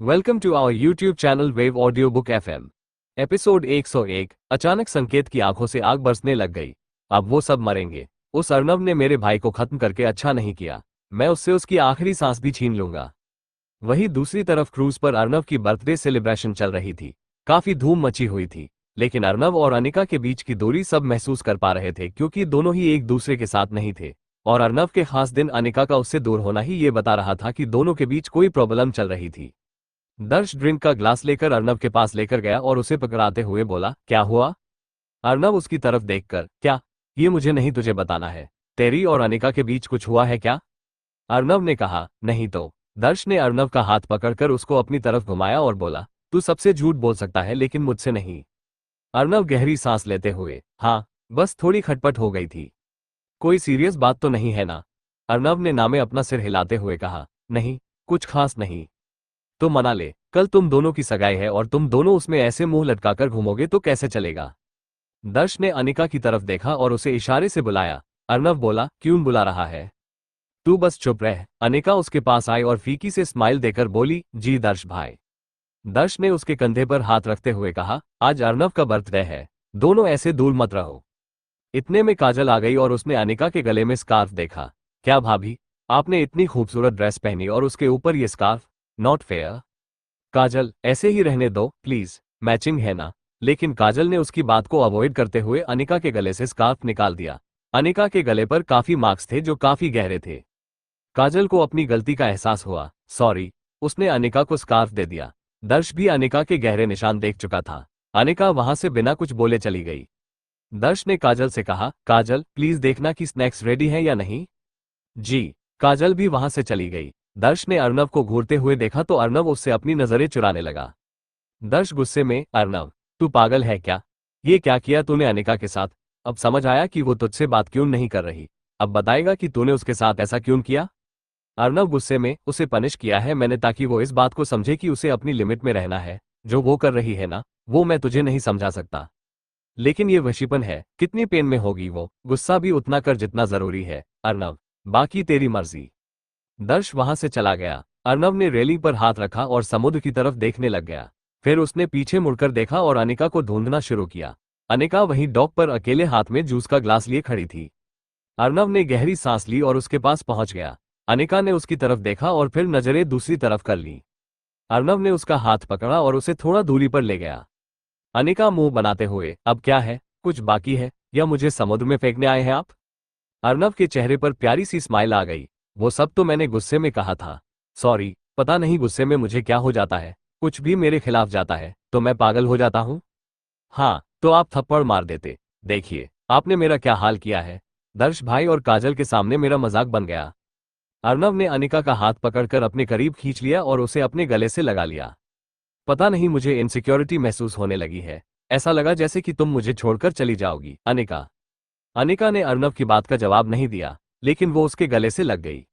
Welcome to our YouTube channel wave audio book FM. Episode 101। अचानक संकेत की आंखों से आग बरसने लग गई। अब वो सब मरेंगे। उस अर्नव ने मेरे भाई को खत्म करके अच्छा नहीं किया। मैं उससे उसकी आखिरी सांस भी छीन लूंगा। वहीं दूसरी तरफ क्रूज पर अर्नव की बर्थडे सेलिब्रेशन चल रही थी। काफी धूम मची हुई थी, लेकिन अर्नव और अनिका के बीच की दूरी सब महसूस कर पा रहे थे क्योंकि दोनों ही एक दूसरे के साथ नहीं थे। और अर्नव के खास दिन अनिका का उससे दूर होना ही ये बता रहा था कि दोनों के बीच कोई प्रॉब्लम चल रही थी। दर्श ड्रिंक का ग्लास लेकर अर्नव के पास लेकर गया और उसे पकड़ाते हुए बोला, क्या हुआ? अर्नव उसकी तरफ देखकर, क्या? ये मुझे नहीं तुझे बताना है। तेरी और अनिका के बीच कुछ हुआ है क्या? अर्नव ने कहा, नहीं तो। दर्श ने अर्नव का हाथ पकड़कर उसको अपनी तरफ घुमाया और बोला, तू सबसे झूठ बोल सकता है लेकिन मुझसे नहीं। अर्नव गहरी सांस लेते हुए, हाँ, बस थोड़ी खटपट हो गई थी। कोई सीरियस बात तो नहीं है ना? अर्नव ने नामे अपना सिर हिलाते हुए कहा, नहीं, कुछ खास नहीं। तो मना ले, कल तुम दोनों की सगाई है और तुम दोनों उसमें ऐसे मुंह लटकाकर घूमोगे तो कैसे चलेगा? दर्श ने अनिका की तरफ देखा और उसे इशारे से बुलाया। अर्नव बोला, क्यों बुला रहा है? तू बस चुप रह। अनिका उसके पास आई और फीकी से स्माइल देकर बोली, जी दर्श भाई। दर्श ने उसके कंधे पर हाथ रखते हुए कहा, आज अर्नव का बर्थडे है, दोनों ऐसे दूर मत रहो। इतने में काजल आ गई और उसने अनिका के गले में स्कार्फ देखा। क्या भाभी, आपने इतनी खूबसूरत ड्रेस पहनी और उसके ऊपर ये स्कार्फ? Not fair. काजल, ऐसे ही रहने दो प्लीज, मैचिंग है ना? लेकिन काजल ने उसकी बात को अवॉइड करते हुए अनिका के गले से स्कार्फ निकाल दिया। अनिका के गले पर काफी मार्क्स थे जो काफी गहरे थे। काजल को अपनी गलती का एहसास हुआ। सॉरी। उसने अनिका को स्कार्फ दे दिया। दर्श भी अनिका के गहरे निशान देख चुका था। अनिका वहां से बिना कुछ बोले चली गई। दर्श ने काजल से कहा, काजल प्लीज देखना कि स्नैक्स रेडी हैं या नहीं। जी। काजल भी वहां से चली गई। दर्श ने अर्नव को घूरते हुए देखा तो अर्नव उससे अपनी नजरें चुराने लगा। दर्श गुस्से में, अर्नव, तू पागल है क्या? ये क्या किया तूने अनिका के साथ? अब समझ आया कि वो तुझसे बात क्यों नहीं कर रही। अब बताएगा कि तूने उसके साथ ऐसा क्यों किया? अर्नव गुस्से में, उसे पनिश किया है मैंने ताकि वो इस बात को समझे कि उसे अपनी लिमिट में रहना है। जो वो कर रही है ना, वो मैं तुझे नहीं समझा सकता। लेकिन ये वशीपन है, कितनी पेन में होगी वो। गुस्सा भी उतना कर जितना जरूरी है अर्नव, बाकी तेरी मर्जी। दर्श वहां से चला गया। अर्नव ने रेलिंग पर हाथ रखा और समुद्र की तरफ देखने लग गया। फिर उसने पीछे मुड़कर देखा और अनिका को ढूंढना शुरू किया। अनिका वहीं डॉक पर अकेले हाथ में जूस का ग्लास लिए खड़ी थी। अर्नव ने गहरी सांस ली और उसके पास पहुंच गया। अनिका ने उसकी तरफ देखा और फिर नजरें दूसरी तरफ कर ली। अर्नव ने उसका हाथ पकड़ा और उसे थोड़ा दूरी पर ले गया। अनिका मुंह बनाते हुए, अब क्या है, कुछ बाकी है या मुझे समुद्र में फेंकने आए हैं आप? अर्नव के चेहरे पर प्यारी सी स्माइल आ गई। वो सब तो मैंने गुस्से में कहा था। सॉरी, पता नहीं गुस्से में मुझे क्या हो जाता है, कुछ भी मेरे खिलाफ जाता है तो मैं पागल हो जाता हूँ। हाँ, तो आप थप्पड़ मार देते। देखिए, आपने मेरा क्या हाल किया है। दर्श भाई और काजल के सामने मेरा मजाक बन गया। अर्नव ने अनिका का हाथ पकड़कर अपने करीब खींच लिया और उसे अपने गले से लगा लिया। पता नहीं मुझे इनसिक्योरिटी महसूस होने लगी है। ऐसा लगा जैसे कि तुम मुझे छोड़कर चली जाओगी अनिका। अनिका ने अर्नव की बात का जवाब नहीं दिया, लेकिन वो उसके गले से लग गई।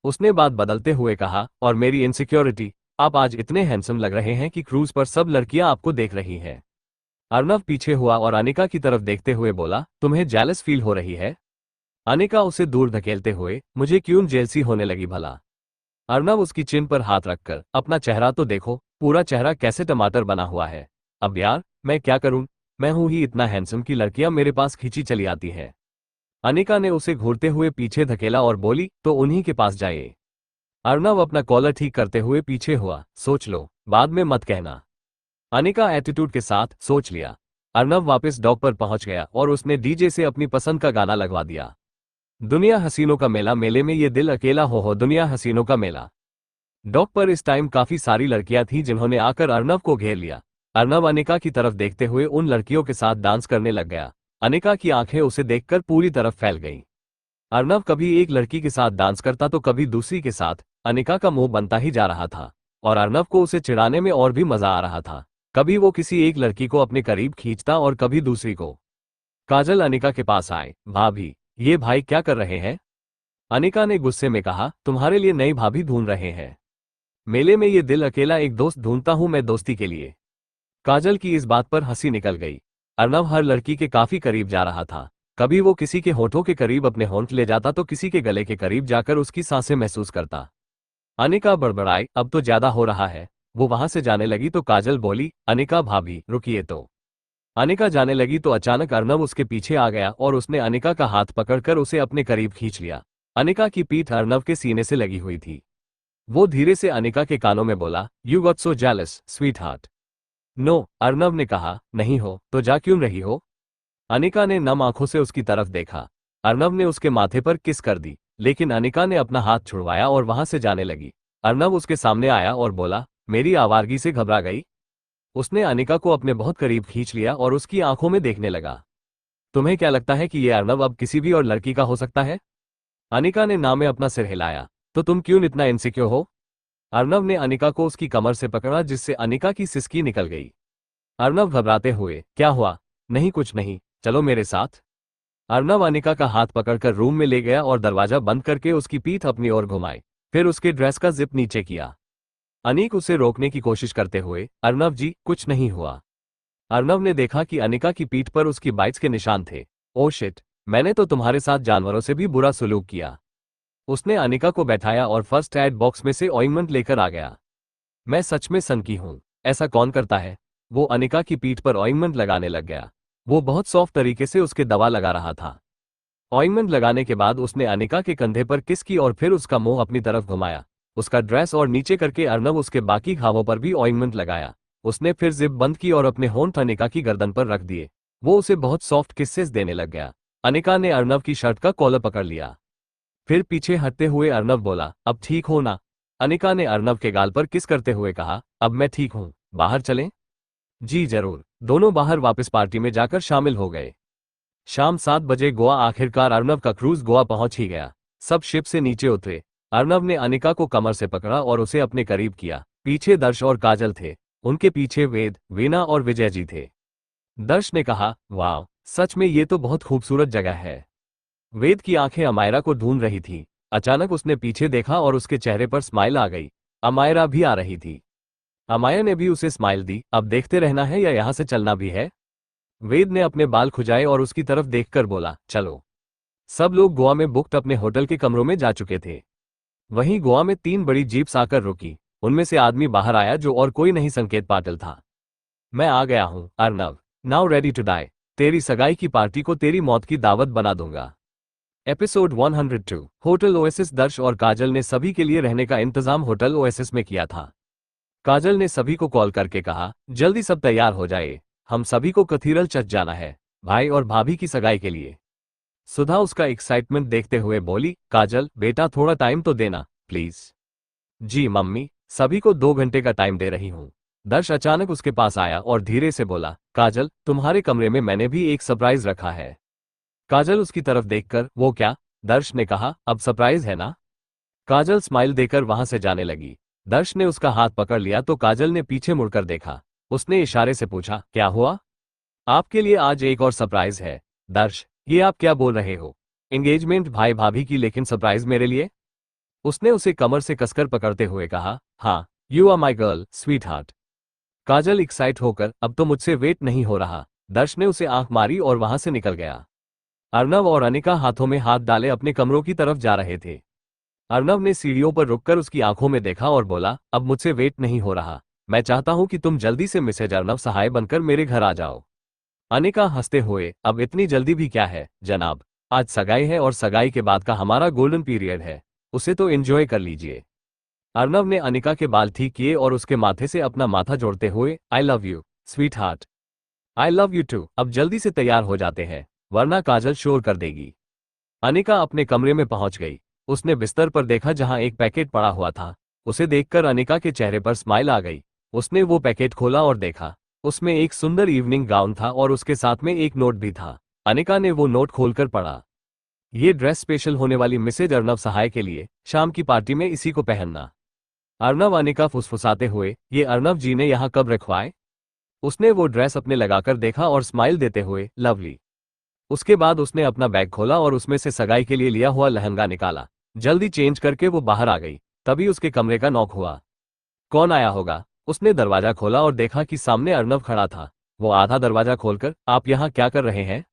उसने बात बदलते हुए कहा, और मेरी इनसिक्योरिटी, आप आज इतने हैंडसम लग रहे हैं कि क्रूज पर सब लड़कियां आपको देख रही हैं। अर्नव पीछे हुआ और अनिका की तरफ देखते हुए बोला, तुम्हें जेलस फील हो रही है? अनिका उसे दूर धकेलते हुए, मुझे क्यों जेलसी होने लगी भला? अर्नव उसकी चिन पर हाथ रखकर, अपना चेहरा तो देखो, पूरा चेहरा कैसे टमाटर बना हुआ है। अब यार, मैं क्या करूं? मैं हूं ही इतना हैंडसम कि लड़कियां मेरे पास खींची चली आती है। अनिका ने उसे घूरते हुए पीछे धकेला और बोली, तो उन्हीं के पास जाइए। अर्नव अपना कॉलर ठीक करते हुए पीछे हुआ, सोच लो, बाद में मत कहना। अनिका एटीट्यूड के साथ, सोच लिया। अर्नव वापस डॉक पर पहुंच गया और उसने डीजे से अपनी पसंद का गाना लगवा दिया। दुनिया हसीनों का मेला, मेले में ये दिल अकेला हो दुनिया हसीनों का मेला। डॉक पर इस टाइम काफी सारी लड़कियां थीं जिन्होंने आकर अर्नव को घेर लिया। अर्नव अनिका की तरफ देखते हुए उन लड़कियों के साथ डांस करने लग गया। अनिका की आंखें उसे देखकर पूरी तरफ फैल गईं। अर्नव कभी एक लड़की के साथ डांस करता तो कभी दूसरी के साथ। अनिका का मुंह बनता ही जा रहा था और अर्नव को उसे चिढ़ाने में और भी मजा आ रहा था। कभी वो किसी एक लड़की को अपने करीब खींचता और कभी दूसरी को। काजल अनिका के पास आए, भाभी, ये भाई क्या कर रहे हैं? अनिका ने गुस्से में कहा, तुम्हारे लिए नई भाभी ढूंढ रहे हैं। मेले में ये दिल अकेला एक दोस्त ढूंढता हूं मैं दोस्ती के लिए। काजल की इस बात पर हंसी निकल गई। अर्नव हर लड़की के काफी करीब जा रहा था। कभी वो किसी के होठों के करीब अपने होंठ ले जाता तो किसी के गले के करीब जाकर उसकी सांसें महसूस करता। अनिका बड़बड़ाई, अब तो ज्यादा हो रहा है। वो वहां से जाने लगी तो काजल बोली, अनिका भाभी रुकिए तो। अनिका जाने लगी तो अचानक अर्नव उसके पीछे आ गया और उसने अनिका का हाथ पकड़कर उसे अपने करीब खींच लिया। अनिका की पीठ अर्नव के सीने से लगी हुई थी। वो धीरे से अनिका के कानों में बोला, you got so jealous sweetheart. No, Arnav ने कहा, नहीं हो तो जा क्यों रही हो। अनिका ने नम आंखों से उसकी तरफ देखा। अर्नव ने उसके माथे पर किस कर दी, लेकिन अनिका ने अपना हाथ छुड़वाया और वहां से जाने लगी। अर्नव उसके सामने आया और बोला, मेरी आवारगी से घबरा गई। उसने अनिका को अपने बहुत करीब खींच लिया और उसकी आंखों में देखने लगा। तुम्हें क्या लगता है कि ये अर्नव अब किसी भी और लड़की का हो सकता है। अनिका ने ना में अपना सिर हिलाया। तो तुम क्यों इतना इनसिक्योर हो। अर्नव ने अनिका को उसकी कमर से पकड़ा जिससे अनिका की सिसकी निकल गई। अर्नव घबराते हुए, क्या हुआ। नहीं कुछ नहीं, चलो मेरे साथ। अर्नव अनिका का हाथ पकड़कर रूम में ले गया और दरवाजा बंद करके उसकी पीठ अपनी ओर घुमाई। फिर उसके ड्रेस का जिप नीचे किया। अनीक उसे रोकने की कोशिश करते हुए, अर्नव जी कुछ नहीं हुआ। अर्नव ने देखा कि अनिका की पीठ पर उसकी बाइट्स के निशान थे। ओ शिट, मैंने तो तुम्हारे साथ जानवरों से भी बुरा सलूक किया। उसने अनिका को बैठाया और फर्स्ट एड बॉक्स में से ऑइंटमेंट लेकर आ गया। मैं सच में सनकी हूं, ऐसा कौन करता है। वो अनिका की पीठ पर ऑइंटमेंट लगाने लग गया। वो बहुत सॉफ्ट तरीके से उसके दवा लगा रहा था। ऑइंटमेंट लगाने के बाद उसने अनिका के कंधे पर किस की और फिर उसका मुंह अपनी तरफ घुमाया। उसका ड्रेस और नीचे करके अर्नव उसके बाकी घावों पर भी ऑइंटमेंट लगाया। उसने फिर जिप बंद की और अपने होंठ अनिका की गर्दन पर रख दिए। वो उसे बहुत सॉफ्ट किस्सेस देने लग गया। अनिका ने अर्नव की शर्ट का कॉलर पकड़ लिया। फिर पीछे हटते हुए अर्नव बोला, अब ठीक हो ना। अनिका ने अर्नव के गाल पर किस करते हुए कहा, अब मैं ठीक हूं, बाहर चलें। जी जरूर। दोनों बाहर वापस पार्टी में जाकर शामिल हो गए। शाम 7 बजे गोवा। आखिरकार अर्नव का क्रूज गोवा पहुंच ही गया। सब शिप से नीचे उतरे। अर्नव ने अनिका को कमर से पकड़ा और उसे अपने करीब किया। पीछे दर्श और काजल थे। उनके पीछे वेद, वीना और विजय जी थे। दर्श ने कहा, वाह, सच में ये तो बहुत खूबसूरत जगह है। वेद की आंखें अमायरा को ढूंढ रही थी। अचानक उसने पीछे देखा और उसके चेहरे पर स्माइल आ गई। अमायरा भी आ रही थी। अमाया ने भी उसे स्माइल दी। अब देखते रहना है या यहां से चलना भी है। वेद ने अपने बाल खुजाए और उसकी तरफ देखकर बोला, चलो। सब लोग गोवा में बुक्ड अपने होटल के कमरों में जा चुके थे। वहीं गोवा में 3 बड़ी जीप्स आकर रुकी। उनमें से आदमी बाहर आया जो और कोई नहीं संकेत पाटिल था। मैं आ गया हूं Arnav, now ready to die. तेरी सगाई की पार्टी को तेरी मौत की दावत बना दूंगा। एपिसोड 102। Hotel oasis. दर्श और काजल ने सभी के लिए रहने का इंतजाम होटल ओएसिस में किया था। काजल ने सभी को कॉल करके कहा, जल्दी सब तैयार हो जाए, हम सभी को कैथीड्रल चर्च जाना है, भाई और भाभी की सगाई के लिए। सुधा उसका एक्साइटमेंट देखते हुए बोली, काजल बेटा थोड़ा टाइम तो देना प्लीज। जी मम्मी, सभी को 2 घंटे का टाइम दे रही हूँ। दर्श अचानक उसके पास आया और धीरे से बोला, काजल तुम्हारे कमरे में मैंने भी एक सरप्राइज रखा है। काजल उसकी तरफ देखकर, वो क्या। दर्श ने कहा, अब सरप्राइज है ना। काजल स्माइल देकर वहां से जाने लगी। दर्श ने उसका हाथ पकड़ लिया तो काजल ने पीछे मुड़कर देखा। उसने इशारे से पूछा, क्या हुआ। आपके लिए आज एक और सरप्राइज है। दर्श, ये आप क्या बोल रहे हो। एंगेजमेंट भाई भाभी की, लेकिन सरप्राइज मेरे लिए। उसने उसे कमर से कसकर पकड़ते हुए कहा, हाँ, you are my girl sweetheart. Kajal excite होकर, अब तो मुझसे वेट नहीं हो रहा। दर्श ने उसे आंख मारी और वहां से निकल गया। अर्नव और अनिका हाथों में हाथ डाले अपने कमरों की तरफ जा रहे थे। अर्नव ने सीढ़ियों पर रुककर उसकी आंखों में देखा और बोला, अब मुझसे वेट नहीं हो रहा। मैं चाहता हूं कि तुम जल्दी से मिसेज अर्नव सहाय बनकर मेरे घर आ जाओ। अनिका हंसते हुए, अब इतनी जल्दी भी क्या है जनाब। आज सगाई है और सगाई के बाद का हमारा गोल्डन पीरियड है, उसे तो एंजॉय कर लीजिए। अर्नव ने अनिका के बाल ठीक किए और उसके माथे से अपना माथा जोड़ते हुए, I love you sweetheart. I love you too. अब जल्दी से तैयार हो जाते हैं, वरना काजल शोर कर देगी। अनिका अपने कमरे में पहुंच गई। उसने बिस्तर पर देखा जहां एक पैकेट पड़ा हुआ था। उसे देखकर अनिका के चेहरे पर स्माइल आ गई। उसने वो पैकेट खोला और देखा। उसमें एक सुंदर इवनिंग गाउन था और उसके साथ में एक नोट भी था। अनिका ने वो नोट खोलकर पढ़ा, ये ड्रेस स्पेशल होने वाली मिसेज अर्नव सहाय के लिए, शाम की पार्टी में इसी को पहनना। अर्नव। अनिका फुसफुसाते हुए, ये अर्नव जी ने यहाँ कब रखवाए। उसने वो ड्रेस अपने लगाकर देखा और स्माइल देते हुए, लवली। उसके बाद उसने अपना बैग खोला और उसमें से सगाई के लिए लिया हुआ लहंगा निकाला। जल्दी चेंज करके वो बाहर आ गई। तभी उसके कमरे का नॉक हुआ। कौन आया होगा। उसने दरवाजा खोला और देखा कि सामने अर्नव खड़ा था। वो आधा दरवाजा खोलकर, आप यहाँ क्या कर रहे हैं।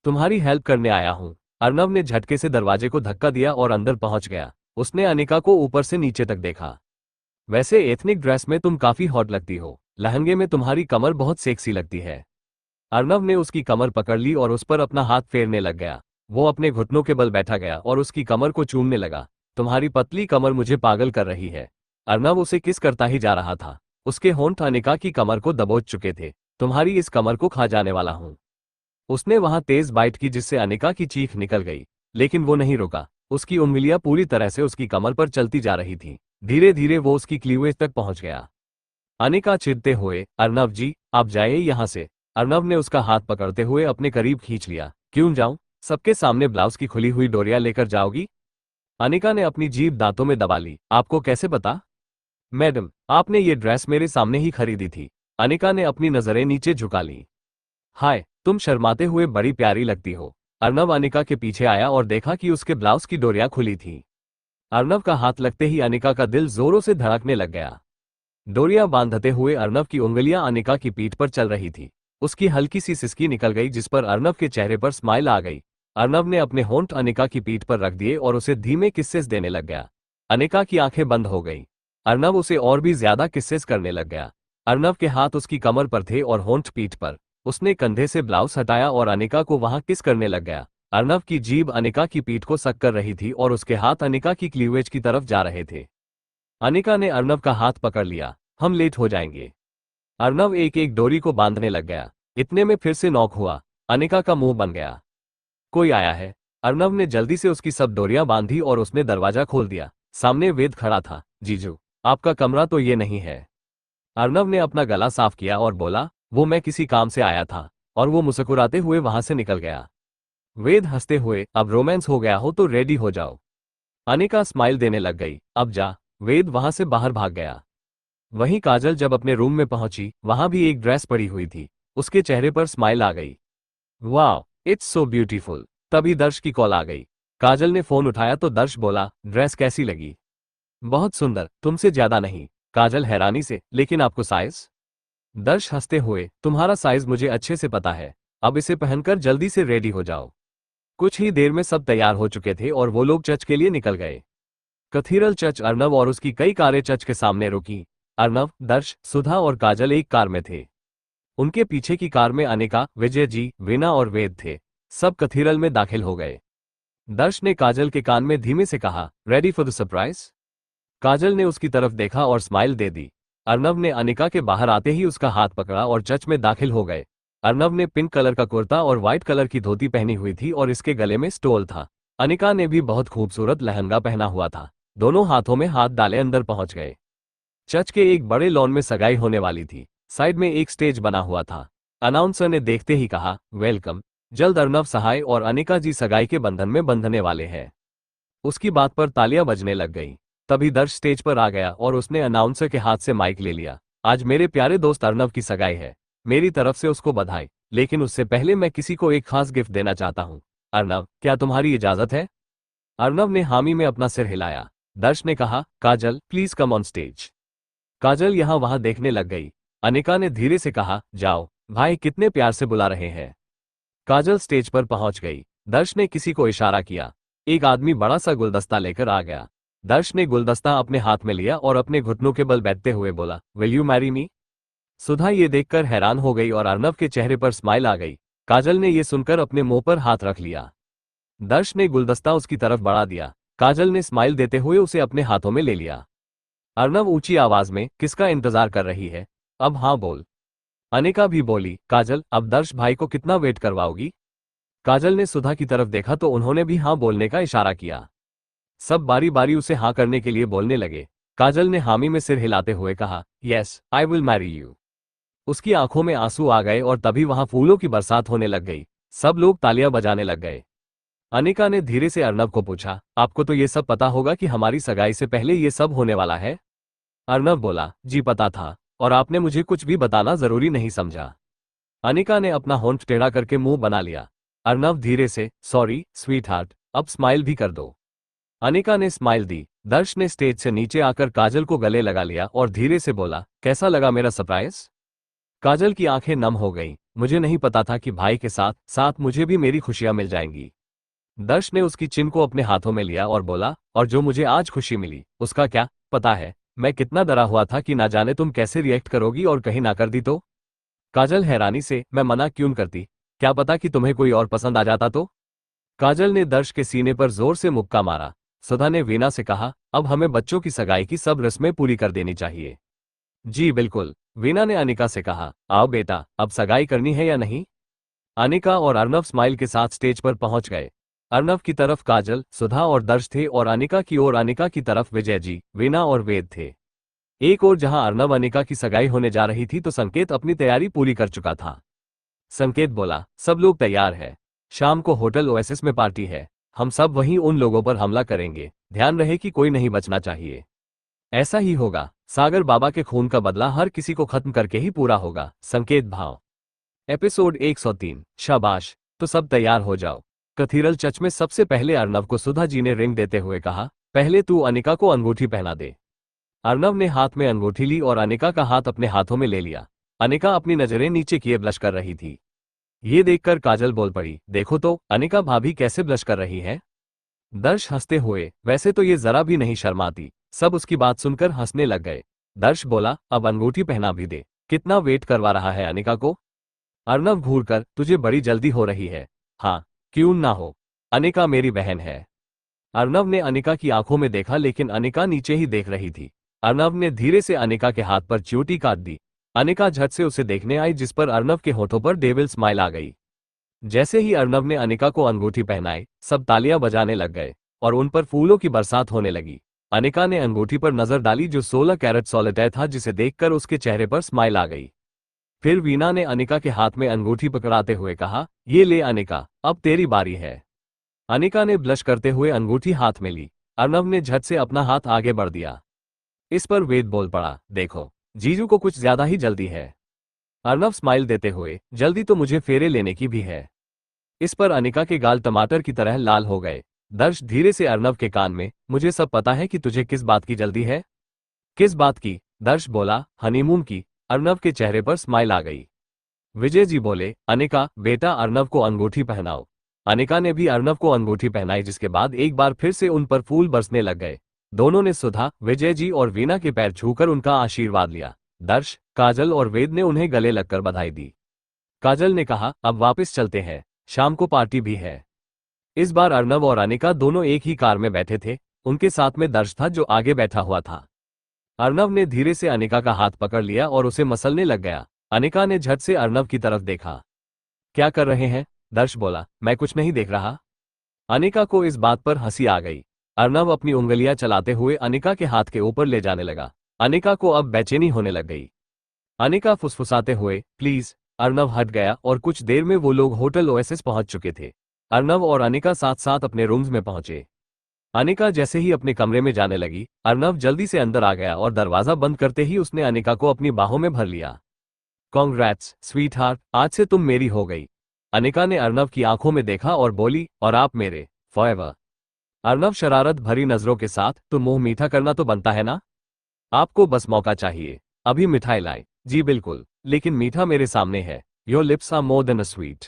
तुम्हारी हेल्प करने आया हूँ। अर्नव ने झटके से दरवाजे को धक्का दिया और अंदर पहुंच गया। उसने अनिका को ऊपर से नीचे तक देखा। वैसे एथनिक ड्रेस में तुम काफी हॉट लगती हो, लहंगे में तुम्हारी कमर बहुत सेक्सी लगती है। अर्नव ने उसकी कमर पकड़ ली और उस पर अपना हाथ फेरने लग गया। वो अपने घुटनों के बल बैठा गया और उसकी कमर को चूमने लगा। तुम्हारी पतली कमर मुझे पागल कर रही है। अर्नव उसे किस करता ही जा रहा था। उसके होंठ अनिका की कमर को दबोच चुके थे। तुम्हारी इस कमर को खा जाने वाला हूं। उसने वहां तेज बाइट की जिससे अनिका की चीख निकल गई, लेकिन वो नहीं रुका। उसकी उंगलियां पूरी तरह से उसकी कमर पर चलती जा रही थी। धीरे धीरे वो उसकी क्लीवेज तक पहुंच गया। अनिका चिढ़ते हुए, अर्नव जी आप जाइए यहां से। अर्नव ने उसका हाथ पकड़ते हुए अपने करीब खींच लिया। क्यों जाऊं? सबके सामने ब्लाउज की खुली हुई डोरियां लेकर जाओगी? अनिका ने अपनी जीभ दांतों में दबा ली। आपको कैसे पता? मैडम, आपने ये ड्रेस मेरे सामने ही खरीदी थी। अनिका ने अपनी नजरें नीचे झुका ली। हाय, तुम शर्माते हुए बड़ी प्यारी लगती हो। अर्नव अनिका के पीछे आया और देखा कि उसके ब्लाउज की डोरियां खुली थी। अर्नव का हाथ लगते ही अनिका का दिल जोरों से धड़कने लग गया। डोरियां बांधते हुए अर्नव की उंगलियां अनिका की पीठ पर चल रही थी। उसकी हल्की सी सिसकी निकल गई जिस पर अर्नव के चेहरे पर स्माइल आ गई। अर्नव ने अपने होंठ अनिका की पीठ पर रख दिए और उसे धीमे किस्सेस देने लग गया। अनिका की आंखें बंद हो गई। अर्नव उसे और भी ज्यादा किस्सेस करने लग गया। अर्नव के हाथ उसकी कमर पर थे और होंठ पीठ पर। उसने कंधे से ब्लाउज हटाया और अनिका को वहां किस करने लग गया। अर्नव की जीभ अनिका की पीठ को सक कर रही थी और उसके हाथ अनिका की क्लीवेज की तरफ जा रहे थे। अनिका ने अर्नव का हाथ पकड़ लिया। हम लेट हो जाएंगे। अर्नव एक एक डोरी को बांधने लग गया। इतने में फिर से नॉक हुआ। अनिका का मुंह बन गया। कोई आया है। अर्नव ने जल्दी से उसकी सब डोरियां बांधी और उसने दरवाजा खोल दिया। सामने वेद खड़ा था। जीजू, आपका कमरा तो ये नहीं है। अर्नव ने अपना गला साफ किया और बोला, वो मैं किसी काम से आया था। और वो मुस्कुराते हुए वहां से निकल गया। वेद हंसते हुए, अब रोमांस हो गया हो तो रेडी हो जाओ। अनिका स्माइल देने लग गई। अब जा। वेद वहां से बाहर भाग गया। वहीं काजल जब अपने रूम में पहुंची, वहां भी एक ड्रेस पड़ी हुई थी। उसके चेहरे पर स्माइल आ गई। वाह, इट्स सो ब्यूटीफुल। तभी दर्श की कॉल आ गई। काजल ने फोन उठाया तो दर्श बोला, ड्रेस कैसी लगी? बहुत सुंदर, तुमसे ज्यादा नहीं। काजल हैरानी से, लेकिन आपको साइज? दर्श हंसते हुए, तुम्हारा साइज मुझे अच्छे से पता है। अब इसे पहनकर जल्दी से रेडी हो जाओ। कुछ ही देर में सब तैयार हो चुके थे और वो लोग चर्च के लिए निकल गए। Cathedral church. अर्नव और उसकी कई कारें चर्च के सामने रुकी। अर्नव, दर्श, सुधा और काजल एक कार में थे। उनके पीछे की कार में अनिका, विजय जी, वीना और वेद थे। सब कैथीड्रल में दाखिल हो गए। दर्श ने काजल के कान में धीमे से कहा, रेडी फॉर द सरप्राइज? काजल ने उसकी तरफ देखा और स्माइल दे दी। अर्नव ने अनिका के बाहर आते ही उसका हाथ पकड़ा और चर्च में दाखिल हो गए। अर्नव ने पिंक कलर का कुर्ता और व्हाइट कलर की धोती पहनी हुई थी और इसके गले में स्टोल था। अनिका ने भी बहुत खूबसूरत लहंगा पहना हुआ था। दोनों हाथों में हाथ डाले अंदर पहुंच गए। चर्च के एक बड़े लॉन में सगाई होने वाली थी। साइड में एक स्टेज बना हुआ था। अनाउंसर ने देखते ही कहा, वेलकम। जल्द अर्नव सहाय और अनिका जी सगाई के बंधन में बंधने वाले हैं। उसकी बात पर तालियां बजने लग गई। तभी दर्श स्टेज पर आ गया और उसने अनाउंसर के हाथ से माइक ले लिया। आज मेरे प्यारे दोस्त अर्नव की सगाई है। मेरी तरफ से उसको बधाई। लेकिन उससे पहले मैं किसी को एक खास गिफ्ट देना चाहता हूँ। अर्नव, क्या तुम्हारी इजाजत है? अर्नव ने हामी में अपना सिर हिलाया। दर्श ने कहा, काजल प्लीज कम ऑन स्टेज। काजल यहां वहां देखने लग गई। अनिका ने धीरे से कहा, जाओ भाई, कितने प्यार से बुला रहे हैं। काजल स्टेज पर पहुंच गई। दर्श ने किसी को इशारा किया। एक आदमी बड़ा सा गुलदस्ता लेकर आ गया। दर्श ने गुलदस्ता अपने हाथ में लिया और अपने घुटनों के बल बैठते हुए बोला, विल यू मैरी मी? सुधा ये देखकर हैरान हो गई और अर्नव के चेहरे पर स्माइल आ गई। काजल ने ये सुनकर अपने मुंह पर हाथ रख लिया। दर्श ने गुलदस्ता उसकी तरफ बढ़ा दिया। काजल ने स्माइल देते हुए उसे अपने हाथों में ले लिया। अर्नव ऊंची आवाज में, किसका इंतजार कर रही है? अब हाँ बोल। अनिका भी बोली, काजल, अब दर्श भाई को कितना वेट करवाओगी? काजल ने सुधा की तरफ देखा तो उन्होंने भी हाँ बोलने का इशारा किया। सब बारी बारी उसे हाँ करने के लिए बोलने लगे। काजल ने हामी में सिर हिलाते हुए कहा, yes I will marry you. उसकी आंखों में आंसू आ गए और तभी वहां फूलों की बरसात होने लग गई। सब लोग तालियां बजाने लग गए। अनिका ने धीरे से अर्नव को पूछा, आपको तो ये सब पता होगा कि हमारी सगाई से पहले ये सब होने वाला है? अर्नव बोला, जी पता था, और आपने मुझे कुछ भी बताना जरूरी नहीं समझा। अनिका ने अपना होंठ टेढ़ा करके मुंह बना लिया। अर्नव धीरे से, सॉरी स्वीट हार्ट, अब स्माइल भी कर दो। अनिका ने स्माइल दी। दर्श ने स्टेज से नीचे आकर काजल को गले लगा लिया और धीरे से बोला, कैसा लगा मेरा सरप्राइज? काजल की आंखें नम हो गईं। मुझे नहीं पता था कि भाई के साथ साथ मुझे भी मेरी खुशियां मिल जाएंगी। दर्श ने उसकी चिन को अपने हाथों में लिया और बोला, और जो मुझे आज खुशी मिली उसका क्या पता है? मैं कितना डरा हुआ था कि ना जाने तुम कैसे रिएक्ट करोगी और कहीं ना कर दी तो। काजल हैरानी से, मैं मना क्यों करती, क्या पता कि तुम्हें कोई और पसंद आ जाता तो। काजल ने दर्श के सीने पर जोर से मुक्का मारा। सुधा ने वीना से कहा, अब हमें बच्चों की सगाई की सब रस्में पूरी कर देनी चाहिए। जी बिल्कुल। वीना ने अनिका से कहा, आओ बेटा, अब सगाई करनी है या नहीं। अनिका और अर्नव स्माइल के साथ स्टेज पर पहुंच गए। अर्नव की तरफ काजल, सुधा और दर्श थे और अनिका की ओर अनिका की तरफ विजय जी, वीना और वेद थे। एक ओर जहां अर्नव अनिका की सगाई होने जा रही थी तो संकेत अपनी तैयारी पूरी कर चुका था। संकेत बोला, सब लोग तैयार है। शाम को होटल ओएसिस में पार्टी है। हम सब वहीं उन लोगों पर हमला करेंगे, ध्यान रहे कि कोई नहीं बचना चाहिए। ऐसा ही होगा, सागर बाबा के खून का बदला हर किसी को खत्म करके ही पूरा होगा। संकेत भाव। एपिसोड 103। शाबाश, तो सब तैयार हो जाओ। कथीरल चर्च में सबसे पहले अर्नव को सुधा जी ने रिंग देते हुए कहा, पहले तू अनिका को अंगूठी पहना दे। अर्नव ने हाथ में अंगूठी ली और अनिका का हाथ अपने हाथों में ले लिया। अनिका अपनी नजरें नीचे किए ब्लश कर रही थी। ये देखकर काजल बोल पड़ी, देखो तो अनिका भाभी कैसे ब्लश कर रही है। दर्श हंसते हुए, वैसे तो ये जरा भी नहीं शर्माती। सब उसकी बात सुनकर हंसने लग गए। दर्श बोला, अब अंगूठी पहना भी दे, कितना वेट करवा रहा है अनिका को। अर्नव घूरकर, तुझे बड़ी जल्दी हो रही है। हाँ, क्यों ना हो, अनिका मेरी बहन है। अर्नव ने अनिका की आंखों में देखा लेकिन अनिका नीचे ही देख रही थी। अर्नव ने धीरे से अनिका के हाथ पर चोटी काट दी। अनिका झट से उसे देखने आई जिस पर अर्नव के होठों पर डेविल स्माइल आ गई। जैसे ही अर्नव ने अनिका को अंगूठी पहनाई, सब तालियां बजाने लग गए और उन पर फूलों की बरसात होने लगी। अनिका ने अंगूठी पर नजर डाली जो 16 कैरेट सॉलिटेयर था, जिसे देखकर उसके चेहरे पर स्माइल आ गई। फिर वीना ने अनिका के हाथ में अंगूठी पकड़ाते हुए कहा, ये ले अनिका, अब तेरी बारी है। अनिका ने ब्लश करते हुए अंगूठी हाथ में ली। अर्नव ने झट से अपना हाथ आगे बढ़ दिया। इस पर वेद बोल पड़ा, देखो, जीजू को कुछ ज्यादा ही जल्दी है। अर्नव स्माइल देते हुए, जल्दी तो मुझे फेरे लेने की भी है। इस पर अनिका के गाल टमाटर की तरह लाल हो गए। दर्श धीरे से अर्नव के कान में, मुझे सब पता है कि तुझे किस बात की जल्दी है। किस बात की? दर्श बोला, हनीमून की। अर्नव के चेहरे पर स्माइल आ गई। विजय जी बोले, अनिका बेटा अर्नव को अंगूठी पहनाओ। अनिका ने भी अर्नव को अंगूठी पहनाई जिसके बाद एक बार फिर से उन पर फूल बरसने लग गए। दोनों ने सुधा, विजय जी और वीना के पैर छूकर उनका आशीर्वाद लिया। दर्श, काजल और वेद ने उन्हें गले लगकर बधाई दी। काजल ने कहा, अब वापस चलते हैं, शाम को पार्टी भी है। इस बार अर्नव और अनिका दोनों एक ही कार में बैठे थे। उनके साथ में दर्श था जो आगे बैठा हुआ था। अर्नव ने धीरे से अनिका का हाथ पकड़ लिया और उसे मसलने लग गया। अनिका ने झट से अर्नव की तरफ देखा। क्या कर रहे हैं? दर्श बोला, मैं कुछ नहीं देख रहा। अनिका को इस बात पर हंसी आ गई। अर्नव अपनी उंगलियां चलाते हुए अनिका के हाथ के ऊपर ले जाने लगा। अनिका को अब बेचैनी होने लग गई। अनिका फुसफुसाते हुए, प्लीज। अर्नव हट गया और कुछ देर में वो लोग होटल ओएसिस पहुंच चुके थे। अर्नव और अनिका साथ साथ अपने रूम्स में पहुंचे। अनिका जैसे ही अपने कमरे में जाने लगी, अर्नव जल्दी से अंदर आ गया और दरवाजा बंद करते ही उसने अनिका को अपनी बाहों में भर लिया। कॉन्ग्रेट्स स्वीटहार्ट, आज से तुम मेरी हो गई। अनिका ने अर्नव की आंखों में देखा और बोली, और आप मेरे फॉरएवर। अर्नव शरारत भरी नजरों के साथ, तो मुंह मीठा करना तो बनता है ना। आपको बस मौका चाहिए। अभी मिठाई लाए। जी बिल्कुल, लेकिन मीठा मेरे सामने है। Your lips are more than a sweet.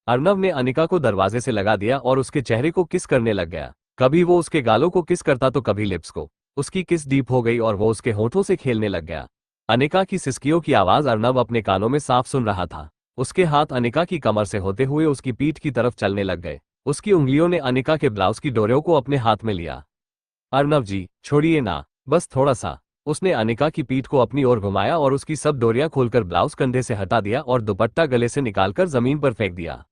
Arnav ने अनिका को दरवाजे से लगा दिया और उसके चेहरे को किस करने लग गया। कभी वो उसके गालों को किस करता तो कभी लिप्स को। उसकी किस डीप हो गई और वो उसके होठों से खेलने लग गया। अनिका की सिसकियों की आवाज अर्नव अपने कानों में साफ सुन रहा था। उसके हाथ अनिका की कमर से होते हुए उसकी पीठ की तरफ चलने लग गए। उसकी उंगलियों ने अनिका के ब्लाउज की डोरियों को अपने हाथ में लिया। अर्नव जी, छोड़िए ना, बस थोड़ा सा। उसने अनिका की पीठ को अपनी ओर घुमाया और उसकी सब डोरियां खोलकर ब्लाउज कंधे से हटा दिया और दुपट्टा गले से निकालकर जमीन पर फेंक दिया।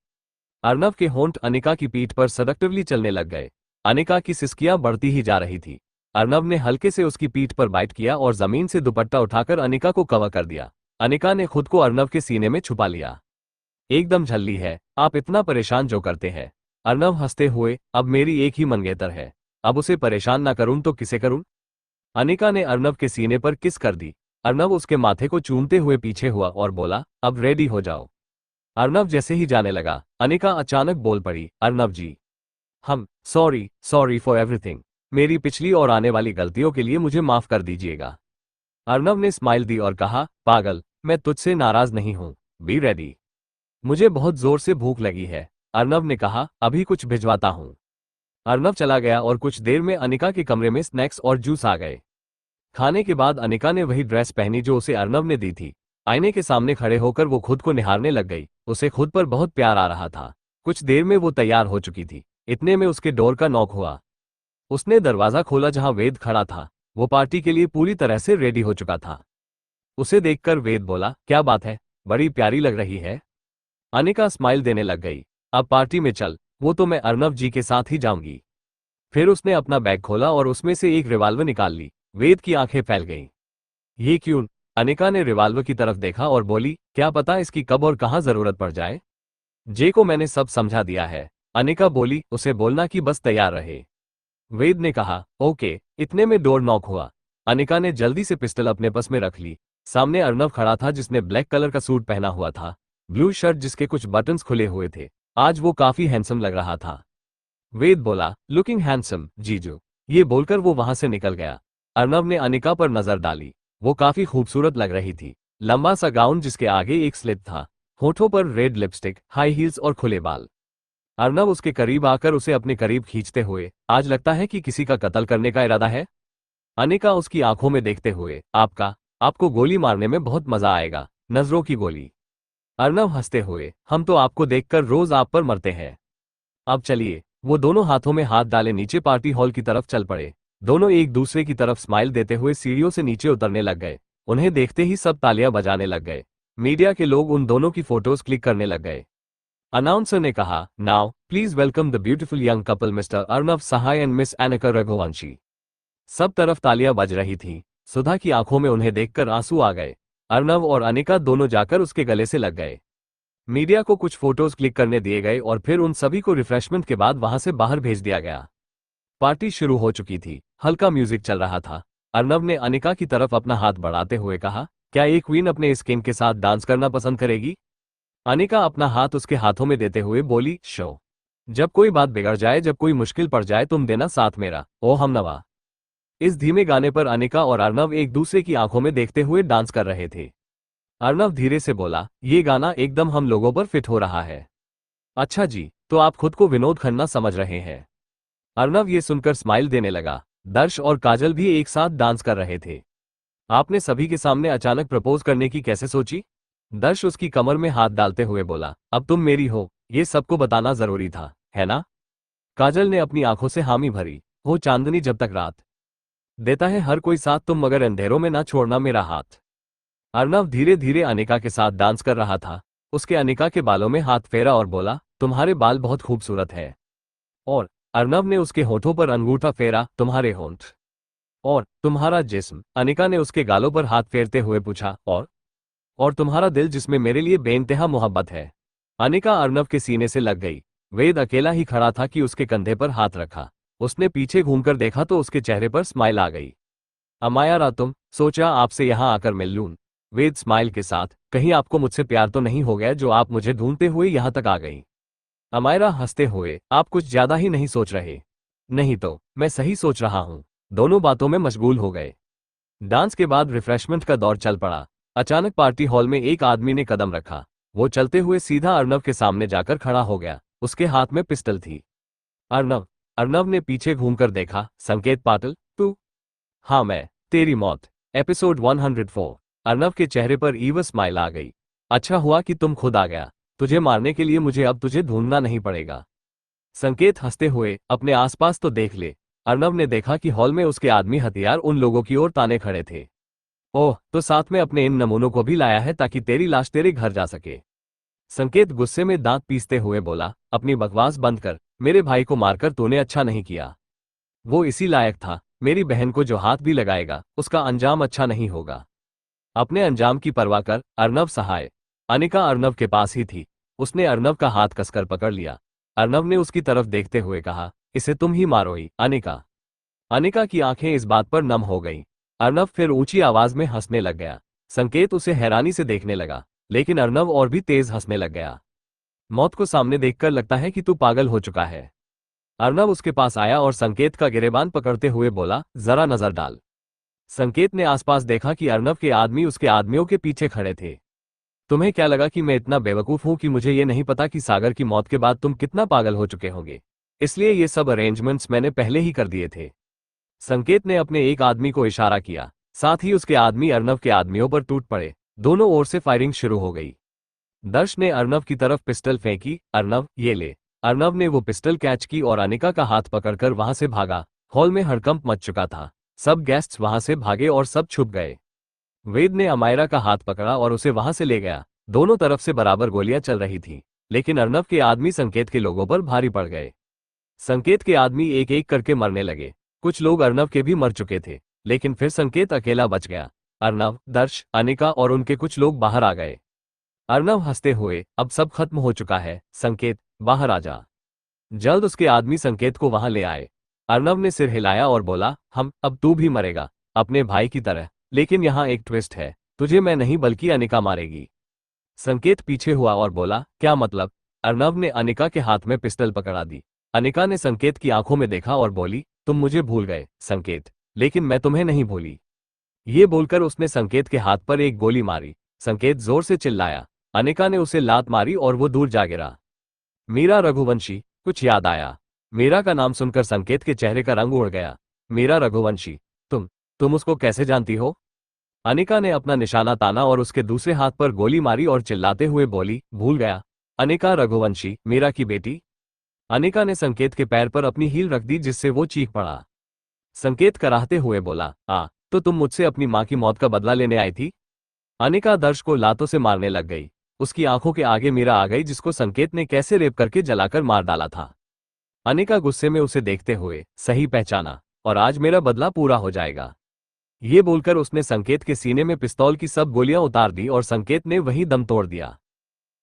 अर्नव के होंठ अनिका की पीठ पर सडक्टिवली चलने लग गए। अनिका की सिसकियां बढ़ती ही जा रही थी। अर्नव ने हल्के से उसकी पीठ पर बाइट किया और जमीन से दुपट्टा उठाकर अनिका को कवर कर दिया। अनिका ने खुद को अर्नव के सीने में छुपा लिया। एकदम झल्ली है, आप इतना परेशान जो करते हैं। अर्नव हंसते हुए, अब मेरी एक ही मंगेतर है, अब उसे परेशान ना करूं तो किसे करूं। अनिका ने अर्नव के सीने पर किस कर दी। अर्नव उसके माथे को चूमते हुए पीछे हुआ और बोला, अब रेडी हो जाओ। अर्नव जैसे ही जाने लगा, अनिका अचानक बोल पड़ी, अर्नव जी, हम सॉरी फॉर एवरीथिंग। मेरी पिछली और आने वाली गलतियों के लिए मुझे माफ कर दीजिएगा। अर्नव ने स्माइल दी और कहा, पागल, मैं तुझसे नाराज नहीं हूं। Be ready. मुझे बहुत जोर से भूख लगी है। अर्नव ने कहा, अभी कुछ भिजवाता हूं। अर्नव चला गया और कुछ देर में अनिका के कमरे में स्नैक्स और जूस आ गए। खाने के बाद अनिका ने वही ड्रेस पहनी जो उसे अर्नव ने दी थी। आईने के सामने खड़े होकर वो खुद को निहारने लग गई। उसे खुद पर बहुत प्यार आ रहा था। कुछ देर में वो तैयार हो चुकी थी। इतने में उसके डोर का नॉक हुआ। उसने दरवाजा खोला जहां वेद खड़ा था। वो पार्टी के लिए पूरी तरह से रेडी हो चुका था। उसे देखकर वेद बोला, क्या बात है, बड़ी प्यारी लग रही है। अनिका स्माइल देने लग गई। अब पार्टी में चल। वो तो मैं अर्नव जी के साथ ही जाऊंगी। फिर उसने अपना बैग खोला और उसमें से एक रिवाल्वर निकाल ली। वेद की आंखें फैल गईं। ये क्यों? अनिका ने रिवाल्वर की तरफ देखा और बोली, क्या पता इसकी कब और कहां जरूरत पड़ जाए। जे को मैंने सब समझा दिया है। अनिका बोली, उसे बोलना कि बस तैयार रहे। वेद ने कहा, ओके। इतने में डोर नॉक हुआ। अनिका ने जल्दी से पिस्टल अपने पास में रख ली। सामने अर्नव खड़ा था जिसने ब्लैक कलर का सूट पहना हुआ था, ब्लू शर्ट जिसके कुछ बटन्स खुले हुए थे। आज वो काफी हैंडसम लग रहा था। वेद बोला, लुकिंग हैंडसम जीजू। ये बोलकर वो वहां से निकल गया। अर्नव ने अनिका पर नजर डाली। वो काफी खूबसूरत लग रही थी। लंबा सा गाउन जिसके आगे एक स्लिट था, होठों पर रेड लिपस्टिक, हाई हील्स और खुले बाल। अर्नव उसके करीब आकर उसे अपने करीब खींचते हुए, आज लगता है कि किसी का कत्ल करने का इरादा है। अनिका उसकी आंखों में देखते हुए, आपको गोली मारने में बहुत मजा आएगा, नजरों की गोली। अर्नव हंसते हुए, हम तो आपको देखकर रोज आप पर मरते हैं। अब चलिए। वो दोनों हाथों में हाथ डाले नीचे पार्टी हॉल की तरफ चल पड़े। दोनों एक दूसरे की तरफ स्माइल देते हुए सीढ़ियों से नीचे उतरने लग गए। उन्हें देखते ही सब तालियां बजाने लग गए। मीडिया के लोग उन दोनों की फोटोज क्लिक करने लग गए। अनाउंसर ने कहा, now please welcome the beautiful young couple mister Arnav Sahay and miss Aneka Raghuvanshi. सब तरफ तालियां बज रही थी। सुधा की आंखों में उन्हें देखकर आंसू आ गए। अर्नव और अनिका दोनों जाकर उसके गले से लग गए। मीडिया को कुछ फोटोज क्लिक करने दिए गए और फिर उन सभी को रिफ्रेशमेंट के बाद वहां से बाहर भेज दिया गया। पार्टी शुरू हो चुकी थी। हल्का म्यूजिक चल रहा था। अर्नव ने अनिका की तरफ अपना हाथ बढ़ाते हुए कहा, क्या एक क्वीन अपने स्किन के साथ डांस करना पसंद करेगी? अनिका अपना हाथ उसके हाथों में देते हुए बोली, शो। जब कोई बात बिगड़ जाए, जब कोई मुश्किल पड़ जाए, तुम देना साथ मेरा, ओ हमनवा। इस धीमे गाने पर अनिका और अर्नव एक दूसरे की आंखों में देखते हुए डांस कर रहे थे। अर्नव धीरे से बोला, ये गाना एकदम हम लोगों पर फिट हो रहा है। अच्छा जी, तो आप खुद को विनोद खन्ना समझ रहे हैं? अर्नव ये सुनकर स्माइल देने लगा। दर्श और काजल भी एक साथ डांस कर रहे थे। आपने सभी के सामने अचानक प्रपोज करने की कैसे सोची? दर्श उसकी कमर में हाथ डालते हुए बोला, अब तुम मेरी हो, ये सबको बताना जरूरी था, है ना? काजल ने अपनी आंखों से हामी भरी, हो चांदनी जब तक रात देता है हर कोई साथ, तुम मगर अंधेरों में ना छोड़ना मेरा हाथ। अर्नव धीरे धीरे अनिका के साथ डांस कर रहा था। उसके अनिका के बालों में हाथ फेरा और बोला, तुम्हारे बाल बहुत खूबसूरत है। और अर्नव ने उसके होठों पर अंगूठा फेरा, तुम्हारे होंठ। और तुम्हारा जिस्म। अनिका ने उसके गालों पर हाथ फेरते हुए पूछा, और तुम्हारा दिल जिसमें मेरे लिए बेइंतहा मोहब्बत है। अनिका अर्नव के सीने से लग गई। वेद अकेला ही खड़ा था कि उसके कंधे पर हाथ रखा। उसने पीछे घूमकर देखा तो उसके चेहरे पर स्माइल आ गई। अमाया तुम, सोचा आपसे यहां आकर मिल लूं। वेद स्माइल के साथ, कहीं आपको मुझसे प्यार तो नहीं हो गया जो आप मुझे ढूंढते हुए यहां तक आ गई? अमायरा हंसते हुए, आप कुछ ज्यादा ही नहीं सोच रहे? नहीं तो मैं सही सोच रहा हूं। दोनों बातों में मशगूल हो गए। डांस के बाद रिफ्रेशमेंट का दौर चल पड़ा। अचानक पार्टी हॉल में एक आदमी ने कदम रखा। वो चलते हुए सीधा अर्नव के सामने जाकर खड़ा हो गया। उसके हाथ में पिस्टल थी। अर्नव। अर्नव ने पीछे घूमकर देखा, संकेत पाटिल, तू? हाँ मैं। तेरी मौत। एपिसोड 104। अर्नव के चेहरे पर ईव स्माइल आ गई। अच्छा हुआ कि तुम खुद आ गया। तुझे मारने के लिए मुझे अब तुझे ढूंढना नहीं पड़ेगा। संकेत हंसते हुए, अपने आसपास तो देख ले। अर्नव ने देखा कि हॉल में उसके आदमी हथियार उन लोगों की ओर ताने खड़े थे। ओह, तो साथ में अपने इन नमूनों को भी लाया है ताकि तेरी लाश तेरे घर जा सके। संकेत गुस्से में दांत पीसते हुए बोला, अपनी बकवास बंद कर। मेरे भाई को मारकर तूने अच्छा नहीं किया। वो इसी लायक था। मेरी बहन को जो हाथ भी लगाएगा उसका अंजाम अच्छा नहीं होगा। अपने अंजाम की परवाह कर, अर्नव सहाय। अनिका अर्नव के पास ही थी। उसने अर्नव का हाथ कसकर पकड़ लिया। अर्नव ने उसकी तरफ देखते हुए कहा, इसे तुम ही मारोई, अनिका। अनिका की आंखें इस बात पर नम हो गईं। अर्नव फिर ऊंची आवाज में हंसने लग गया। संकेत उसे हैरानी से देखने लगा, लेकिन अर्नव और भी तेज हंसने लग गया। मौत को सामने देखकर लगता है कि तू पागल हो चुका है। अर्नव उसके पास आया और संकेत का गिरेबान पकड़ते हुए बोला, जरा नजर डाल। संकेत ने आसपास देखा कि अर्नव के आदमी उसके आदमियों के पीछे खड़े थे। तुम्हें क्या लगा कि मैं इतना बेवकूफ हूं कि मुझे ये नहीं पता कि सागर की मौत के बाद तुम कितना पागल हो चुके होंगे? इसलिए ये सब अरेंजमेंट्स मैंने पहले ही कर दिए थे। संकेत ने अपने एक आदमी को इशारा किया। साथ ही उसके आदमी अर्नव के आदमियों पर टूट पड़े। दोनों ओर से फायरिंग शुरू हो गई। दर्श ने अर्नव की तरफ पिस्टल फेंकी। अर्नव, ये ले। अर्नव ने वो पिस्टल कैच की और अनिका का हाथ पकड़कर वहां से भागा। हॉल में हड़कंप मच चुका था। सब गेस्ट्स वहां से भागे और सब छुप गए। वेद ने अमायरा का हाथ पकड़ा और उसे वहां से ले गया। दोनों तरफ से बराबर गोलियां चल रही थीं, लेकिन अर्नव के आदमी संकेत के लोगों पर भारी पड़ गए। संकेत के आदमी एक एक करके मरने लगे। कुछ लोग अर्नव के भी मर चुके थे, लेकिन फिर संकेत अकेला बच गया। अर्नव, दर्श, अनिका और उनके कुछ लोग बाहर आ गए। अर्नव हंसते हुए, अब सब खत्म हो चुका है, संकेत बाहर आ जा। जल्द उसके आदमी संकेत को वहां ले आए। अर्नव ने सिर हिलाया और बोला, अब तू भी मरेगा, अपने भाई की तरह। लेकिन यहाँ एक ट्विस्ट है, तुझे मैं नहीं बल्कि अनिका मारेगी। संकेत पीछे हुआ और बोला, क्या मतलब? अर्नव ने अनिका के हाथ में पिस्टल पकड़ा दी। अनिका ने संकेत की आंखों में देखा और बोली, तुम मुझे भूल गए संकेत, लेकिन मैं तुम्हें नहीं भूली। ये बोलकर उसने संकेत के हाथ पर एक गोली मारी। संकेत जोर से चिल्लाया। अनिका ने उसे लात मारी और वो दूर जा गिरा। मीरा रघुवंशी, कुछ याद आया? मीरा का नाम सुनकर संकेत के चेहरे का रंग उड़ गया। मीरा रघुवंशी, तुम उसको कैसे जानती हो? अनिका ने अपना निशाना ताना और उसके दूसरे हाथ पर गोली मारी और चिल्लाते हुए बोली, भूल गया? अनिका रघुवंशी, मीरा की बेटी। अनिका ने संकेत के पैर पर अपनी हील रख दी, जिससे वो चीख पड़ा। संकेत कराहते हुए बोला, तो तुम मुझसे अपनी मां की मौत का बदला लेने आई थी? अनिका दर्श को लातों से मारने लग गई। उसकी आंखों के आगे मीरा आ गई, जिसको संकेत ने कैसे रेप करके जलाकर मार डाला था। अनिका गुस्से में उसे देखते हुए, सही पहचाना, और आज मेरा बदला पूरा हो जाएगा। ये बोलकर उसने संकेत के सीने में पिस्तौल की सब गोलियां उतार दी और संकेत ने वहीं दम तोड़ दिया।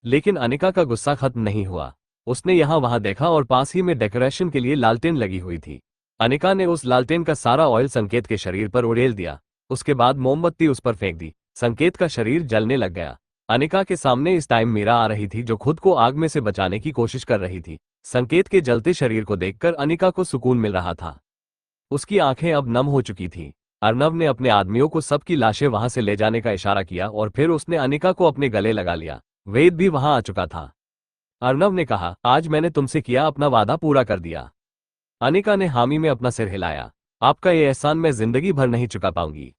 लेकिन अनिका का गुस्सा खत्म नहीं हुआ। उसने यहां वहां देखा और पास ही में डेकोरेशन के लिए लालटेन लगी हुई थी। अनिका ने उस लालटेन का सारा ऑयल संकेत के शरीर पर उड़ेल दिया। उसके बाद मोमबत्ती उस पर फेंक दी। संकेत का शरीर जलने लग गया। अनिका के सामने इस टाइम मीरा आ रही थी, जो खुद को आग में से बचाने की कोशिश कर रही थी। संकेत के जलते शरीर को देखकर अनिका को सुकून मिल रहा था। उसकी आंखें अब नम हो चुकी थीं। अर्नव ने अपने आदमियों को सबकी लाशें वहां से ले जाने का इशारा किया और फिर उसने अनिका को अपने गले लगा लिया। वेद भी वहां आ चुका था। अर्नव ने कहा, आज मैंने तुमसे किया अपना वादा पूरा कर दिया। अनिका ने हामी में अपना सिर हिलाया। आपका ये एहसान मैं जिंदगी भर नहीं चुका पाऊंगी।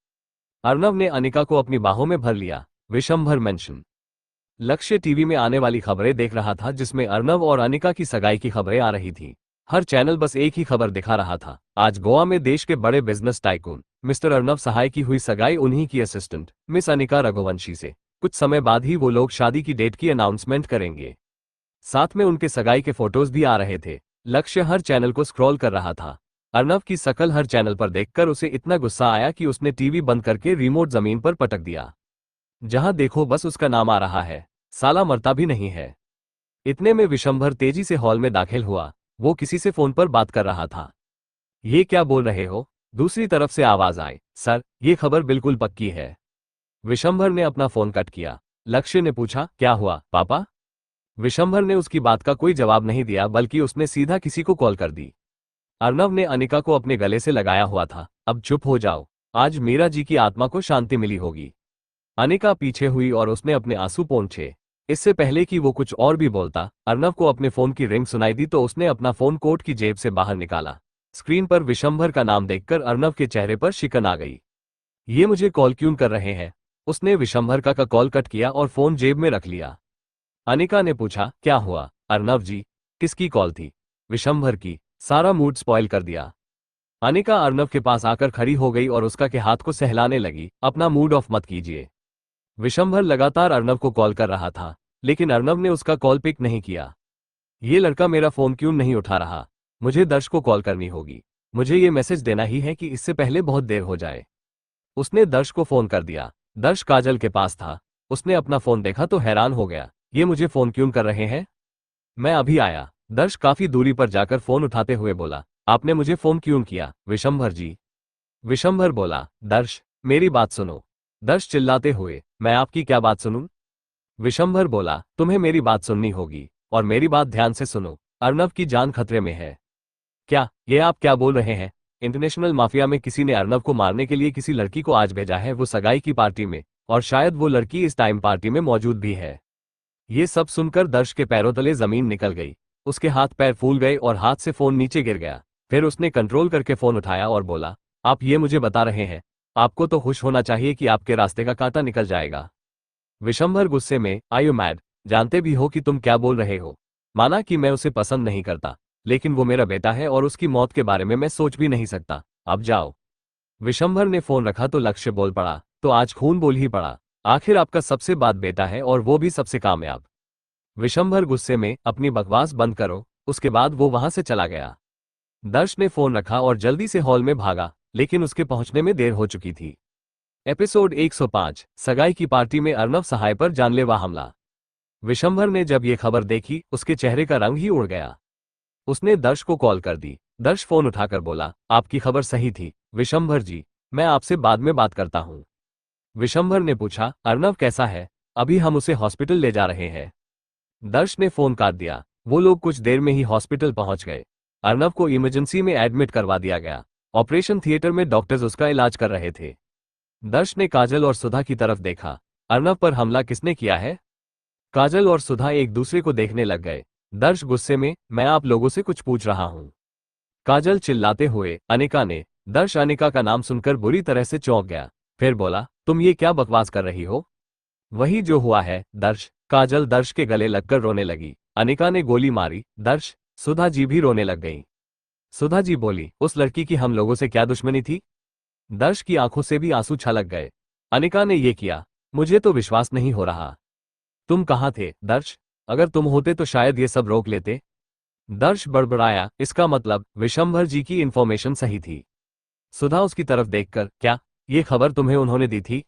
अर्नव ने अनिका को अपनी बाहों में भर लिया। विशंभर मेंशन। लक्ष्य टीवी में आने वाली खबरें देख रहा था, जिसमें अर्नव और अनिका की सगाई की खबरें आ रही थी। हर चैनल बस एक ही खबर दिखा रहा था। आज गोवा में देश के बड़े बिजनेस टाइकून मिस्टर अर्नव सहाय की हुई सगाई उन्हीं की असिस्टेंट मिस अनिका रघुवंशी से। कुछ समय बाद ही वो लोग शादी की डेट की अनाउंसमेंट करेंगे। साथ में उनके सगाई के फोटोज भी आ रहे थे। लक्ष्य हर चैनल को स्क्रॉल कर रहा था। अर्नव की शकल हर चैनल पर देखकर उसे इतना गुस्सा आया कि उसने टीवी बंद करके रिमोट जमीन पर पटक दिया। जहां देखो बस उसका नाम आ रहा है, साला मरता भी नहीं है। इतने में विशंभर तेजी से हॉल में दाखिल हुआ। वो किसी से फोन पर बात कर रहा था। ये क्या बोल रहे हो? दूसरी तरफ से आवाज आई, सर, ये खबर बिल्कुल पक्की है। विशंभर ने अपना फोन कट किया। लक्ष्य ने पूछा, क्या हुआ पापा? विशंभर ने उसकी बात का कोई जवाब नहीं दिया, बल्कि उसने सीधा किसी को कॉल कर दी। अर्नव ने अनिका को अपने गले से लगाया हुआ था। अब चुप हो जाओ, आज मीरा जी की आत्मा को शांति मिली होगी। अनिका पीछे हुई और उसने अपने आंसू पोंछे। इससे पहले कि वो कुछ और भी बोलता, अर्नव को अपने फोन की रिंग सुनाई दी, तो उसने अपना फोन कोट की जेब से बाहर निकाला। स्क्रीन पर विशंभर का नाम देखकर अर्नव के चेहरे पर शिकन आ गई। ये मुझे कॉल क्यों कर रहे हैं? उसने विशंभर का कॉल कट किया और फोन जेब में रख लिया। अनिका ने पूछा, क्या हुआ अर्नव जी? किसकी कॉल थी? विशंभर की। सारा मूड स्पॉइल कर दिया। अनिका अर्नव के पास आकर खड़ी हो गई और उसका के हाथ को सहलाने लगी। अपना मूड ऑफ मत कीजिए। विशंभर लगातार अर्नव को कॉल कर रहा था, लेकिन अर्नव ने उसका कॉल पिक नहीं किया। ये लड़का मेरा फोन क्यों नहीं उठा रहा? मुझे दर्श को कॉल करनी होगी। मुझे ये मैसेज देना ही है कि इससे पहले बहुत देर हो जाए। उसने दर्श को फोन कर दिया। दर्श काजल के पास था। उसने अपना फोन देखा तो हैरान हो गया। ये मुझे फोन क्यों कर रहे हैं? मैं अभी आया। दर्श काफी दूरी पर जाकर फोन उठाते हुए बोला, आपने मुझे फोन क्यों किया विशंभर जी? विशंभर बोला, दर्श मेरी बात सुनो। दर्श चिल्लाते हुए, मैं आपकी क्या बात सुनूं? विशंभर बोला, तुम्हें मेरी बात सुननी होगी, और मेरी बात ध्यान से सुनो। अर्नव की जान खतरे में है। क्या ये आप क्या बोल रहे हैं? इंटरनेशनल माफिया में किसी ने अर्नव को मारने के लिए किसी लड़की को आज भेजा है, वो सगाई की पार्टी में, और शायद वो लड़की इस टाइम पार्टी में मौजूद भी है। ये सब सुनकर दर्श के पैरों तले जमीन निकल गई। उसके हाथ पैर फूल गए और हाथ से फोन नीचे गिर गया। फिर उसने कंट्रोल करके फोन उठाया और बोला, आप ये मुझे बता रहे हैं आपको तो खुश होना चाहिए कि आपके रास्ते का कांटा निकल जाएगा। विशंभर गुस्से में, आर यू मैड? जानते भी हो कि तुम क्या बोल रहे हो। माना कि मैं उसे पसंद नहीं करता, लेकिन वो मेरा बेटा है और उसकी मौत के बारे में मैं सोच भी नहीं सकता। अब जाओ। विशंभर ने फोन रखा तो लक्ष्य बोल पड़ा, तो आज खून बोल ही पड़ा। आखिर आपका सबसे बात बेटा है और वो भी सबसे कामयाब। विशंभर गुस्से में, अपनी बकवास बंद करो। उसके बाद वो वहां से चला गया। दर्श ने फोन रखा और जल्दी से हॉल में भागा, लेकिन उसके पहुंचने में देर हो चुकी थी। एपिसोड 105, सगाई की पार्टी में अर्नव सहाय पर जानलेवा हमला। विशंभर ने जब ये खबर देखी, उसके चेहरे का रंग ही उड़ गया। उसने दर्श को कॉल कर दी। दर्श फोन उठाकर बोला, आपकी खबर सही थी विशंभर जी, मैं आपसे बाद में बात करता हूं। विशंभर ने पूछा, अर्नव कैसा है? अभी हम उसे हॉस्पिटल ले जा रहे हैं। दर्श ने फोन काट दिया। वो लोग कुछ देर में ही हॉस्पिटल पहुंच गए। अर्नव को इमरजेंसी में एडमिट करवा दिया गया। ऑपरेशन थिएटर में डॉक्टर्स उसका इलाज कर रहे थे। दर्श ने काजल और सुधा की तरफ देखा। अर्नव पर हमला किसने किया है? काजल और सुधा एक दूसरे को देखने लग गए। दर्श गुस्से में, मैं आप लोगों से कुछ पूछ रहा हूं। काजल चिल्लाते हुए, अनिका ने। दर्श अनिका का नाम सुनकर बुरी तरह से चौंक गया। फिर बोला, तुम ये क्या बकवास कर रही हो? वही जो हुआ है दर्श। काजल दर्श के गले लगकर रोने लगी। अनिका ने गोली मारी। दर्श। सुधा जी भी रोने लग गई। सुधा जी बोली, उस लड़की की हम लोगों से क्या दुश्मनी थी? दर्श की आंखों से भी आंसू छलक गए। अनिका ने ये किया, मुझे तो विश्वास नहीं हो रहा। तुम कहाँ थे दर्श? अगर तुम होते तो शायद ये सब रोक लेते। दर्श बड़बड़ाया, इसका मतलब विशंभर जी की इंफॉर्मेशन सही थी। सुधा उसकी तरफ देखकर, क्या ये खबर तुम्हें उन्होंने दी थी?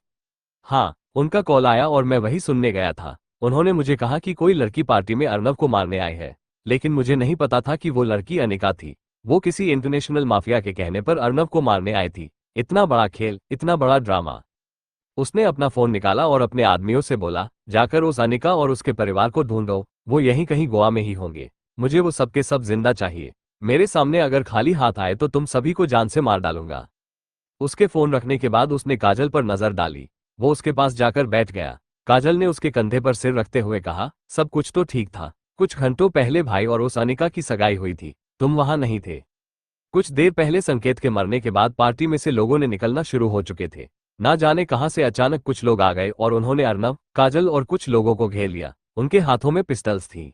हाँ, उनका कॉल आया और मैं वही सुनने गया था। उन्होंने मुझे कहा कि कोई लड़की पार्टी में अर्नव को मारने आई है, लेकिन मुझे नहीं पता था कि वो लड़की अनिका थी। वो किसी इंटरनेशनल माफिया के कहने पर अर्नव को मारने आई थी। इतना बड़ा खेल, इतना बड़ा ड्रामा। उसने अपना फोन निकाला और अपने आदमियों से बोला, जाकर उस अनिका और उसके परिवार को ढूंढो। वो यहीं कहीं गोवा में ही होंगे। मुझे वो सबके सब जिंदा चाहिए। मेरे सामने अगर खाली हाथ आए तो तुम सभी को जान से मार डालूंगा। उसके फोन रखने के बाद उसने काजल पर नजर डाली। वो उसके पास जाकर बैठ गया। काजल ने उसके कंधे पर सिर रखते हुए कहा, सब कुछ तो ठीक था। कुछ घंटों पहले भाई और उस अनिका की सगाई हुई थी। तुम वहां नहीं थे। कुछ देर पहले संकेत के मरने के बाद पार्टी में से लोगों ने निकलना शुरू हो चुके थे। ना जाने कहां से अचानक कुछ लोग आ गए और उन्होंने अर्नव, काजल और कुछ लोगों को घेर लिया। उनके हाथों में पिस्टल्स थी।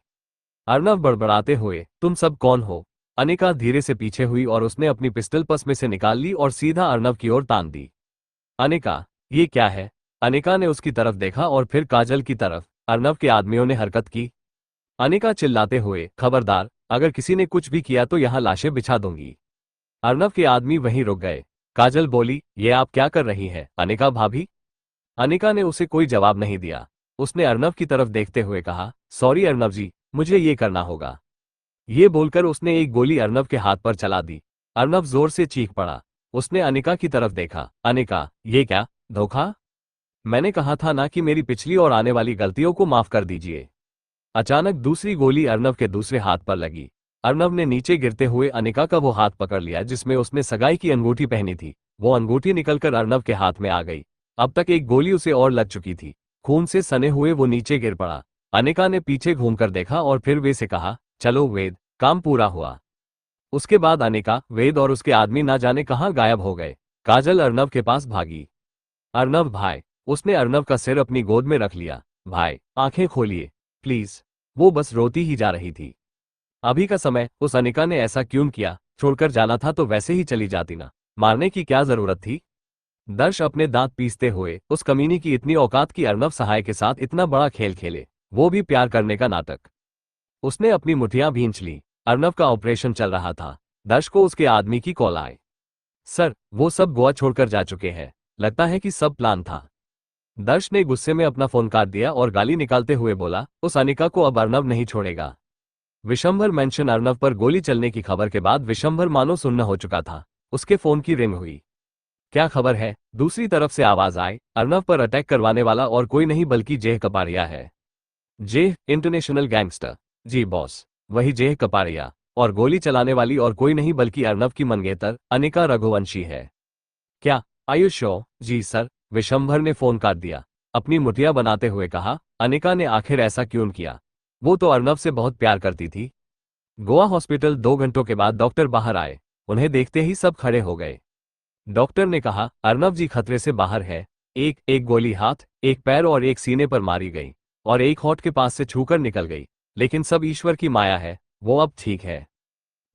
अर्नव बड़बड़ाते हुए, तुम सब कौन हो? अनिका धीरे से पीछे हुई और उसने अपनी पिस्टल पर्स में से निकाल ली और सीधा अर्नव की ओर तान दी। अनिका, ये क्या है? अनिका ने उसकी तरफ देखा और फिर काजल की तरफ। अर्नव के आदमियों ने हरकत की। अनिका चिल्लाते हुए, खबरदार, अगर किसी ने कुछ भी किया तो यहां लाशें बिछा दूंगी। अर्नव के आदमी वहीं रुक गए। काजल बोली, ये आप क्या कर रही हैं, अनिका भाभी? अनिका ने उसे कोई जवाब नहीं दिया। उसने अर्नव की तरफ देखते हुए कहा, सॉरी अर्नव जी, मुझे ये करना होगा। ये बोलकर उसने एक गोली अर्नव के हाथ पर चला दी। अर्नव जोर से चीख पड़ा। उसने अनिका की तरफ देखा। अनिका, ये क्या धोखा? मैंने कहा था ना कि मेरी पिछली और आने वाली गलतियों को माफ कर दीजिए। अचानक दूसरी गोली अर्नव के दूसरे हाथ पर लगी। अर्नव ने नीचे गिरते हुए अनिका का वो हाथ पकड़ लिया जिसमें उसने सगाई की अंगूठी पहनी थी। वो अंगूठी निकलकर अर्नव के हाथ में आ गई। अब तक एक गोली उसे और लग चुकी थी। खून से सने हुए वो नीचे गिर पड़ा। अनिका ने पीछे घूमकर देखा और फिर वे से कहा, चलो वेद, काम पूरा हुआ। उसके बाद अनिका, वेद और उसके आदमी ना जाने कहां गायब हो गए। काजल अर्नव के पास भागी। अर्नव भाई। उसने अर्नव का सिर अपनी गोद में रख लिया। भाई, आंखें खोलिए प्लीज। वो बस रोती ही जा रही थी। अभी का समय, उस अनिका ने ऐसा क्यों किया? छोड़कर जाना था तो वैसे ही चली जाती ना। मारने की क्या जरूरत थी? दर्श अपने दांत पीसते हुए, उस कमीनी की इतनी औकात की अर्नव सहाय के साथ इतना बड़ा खेल खेले, वो भी प्यार करने का नाटक। उसने अपनी मुठियां भींच ली। अर्नव का ऑपरेशन चल रहा था। दर्श को उसके आदमी की कॉल आई। सर, वो सब गोवा छोड़कर जा चुके हैं। लगता है कि सब प्लान था। दर्श ने गुस्से में अपना फोन काट दिया और गाली निकालते हुए बोला, उस अनिका को अब अर्नव नहीं छोड़ेगा। विशंभर मेंशन अर्नव पर गोली चलने की खबर के बाद विशंभर मानो सुन्न हो चुका था। उसके फोन की रिंग हुई। क्या खबर है? दूसरी तरफ से आवाज आई, अर्नव पर अटैक करवाने वाला और कोई नहीं बल्कि जेह कपाड़िया है। जेह, इंटरनेशनल गैंगस्टर। जी बॉस, वही जेह कपाड़िया। और गोली चलाने वाली और कोई नहीं बल्कि अर्नव की मंगेतर अनिका रघुवंशी है। क्या? आयुष श्योर? जी सर। विशंभर ने फोन काट दिया। अपनी मुठिया बनाते हुए कहा, अनिका ने आखिर ऐसा क्यों किया? वो तो अर्नव से बहुत प्यार करती थी। गोवा हॉस्पिटल 2 घंटों के बाद डॉक्टर बाहर आए। उन्हें देखते ही सब खड़े हो गए। डॉक्टर ने कहा, अर्नव जी खतरे से बाहर है। एक एक गोली हाथ, एक पैर और एक सीने पर मारी गई और एक होठ के पास से छूकर निकल गई, लेकिन सब ईश्वर की माया है, वो अब ठीक है।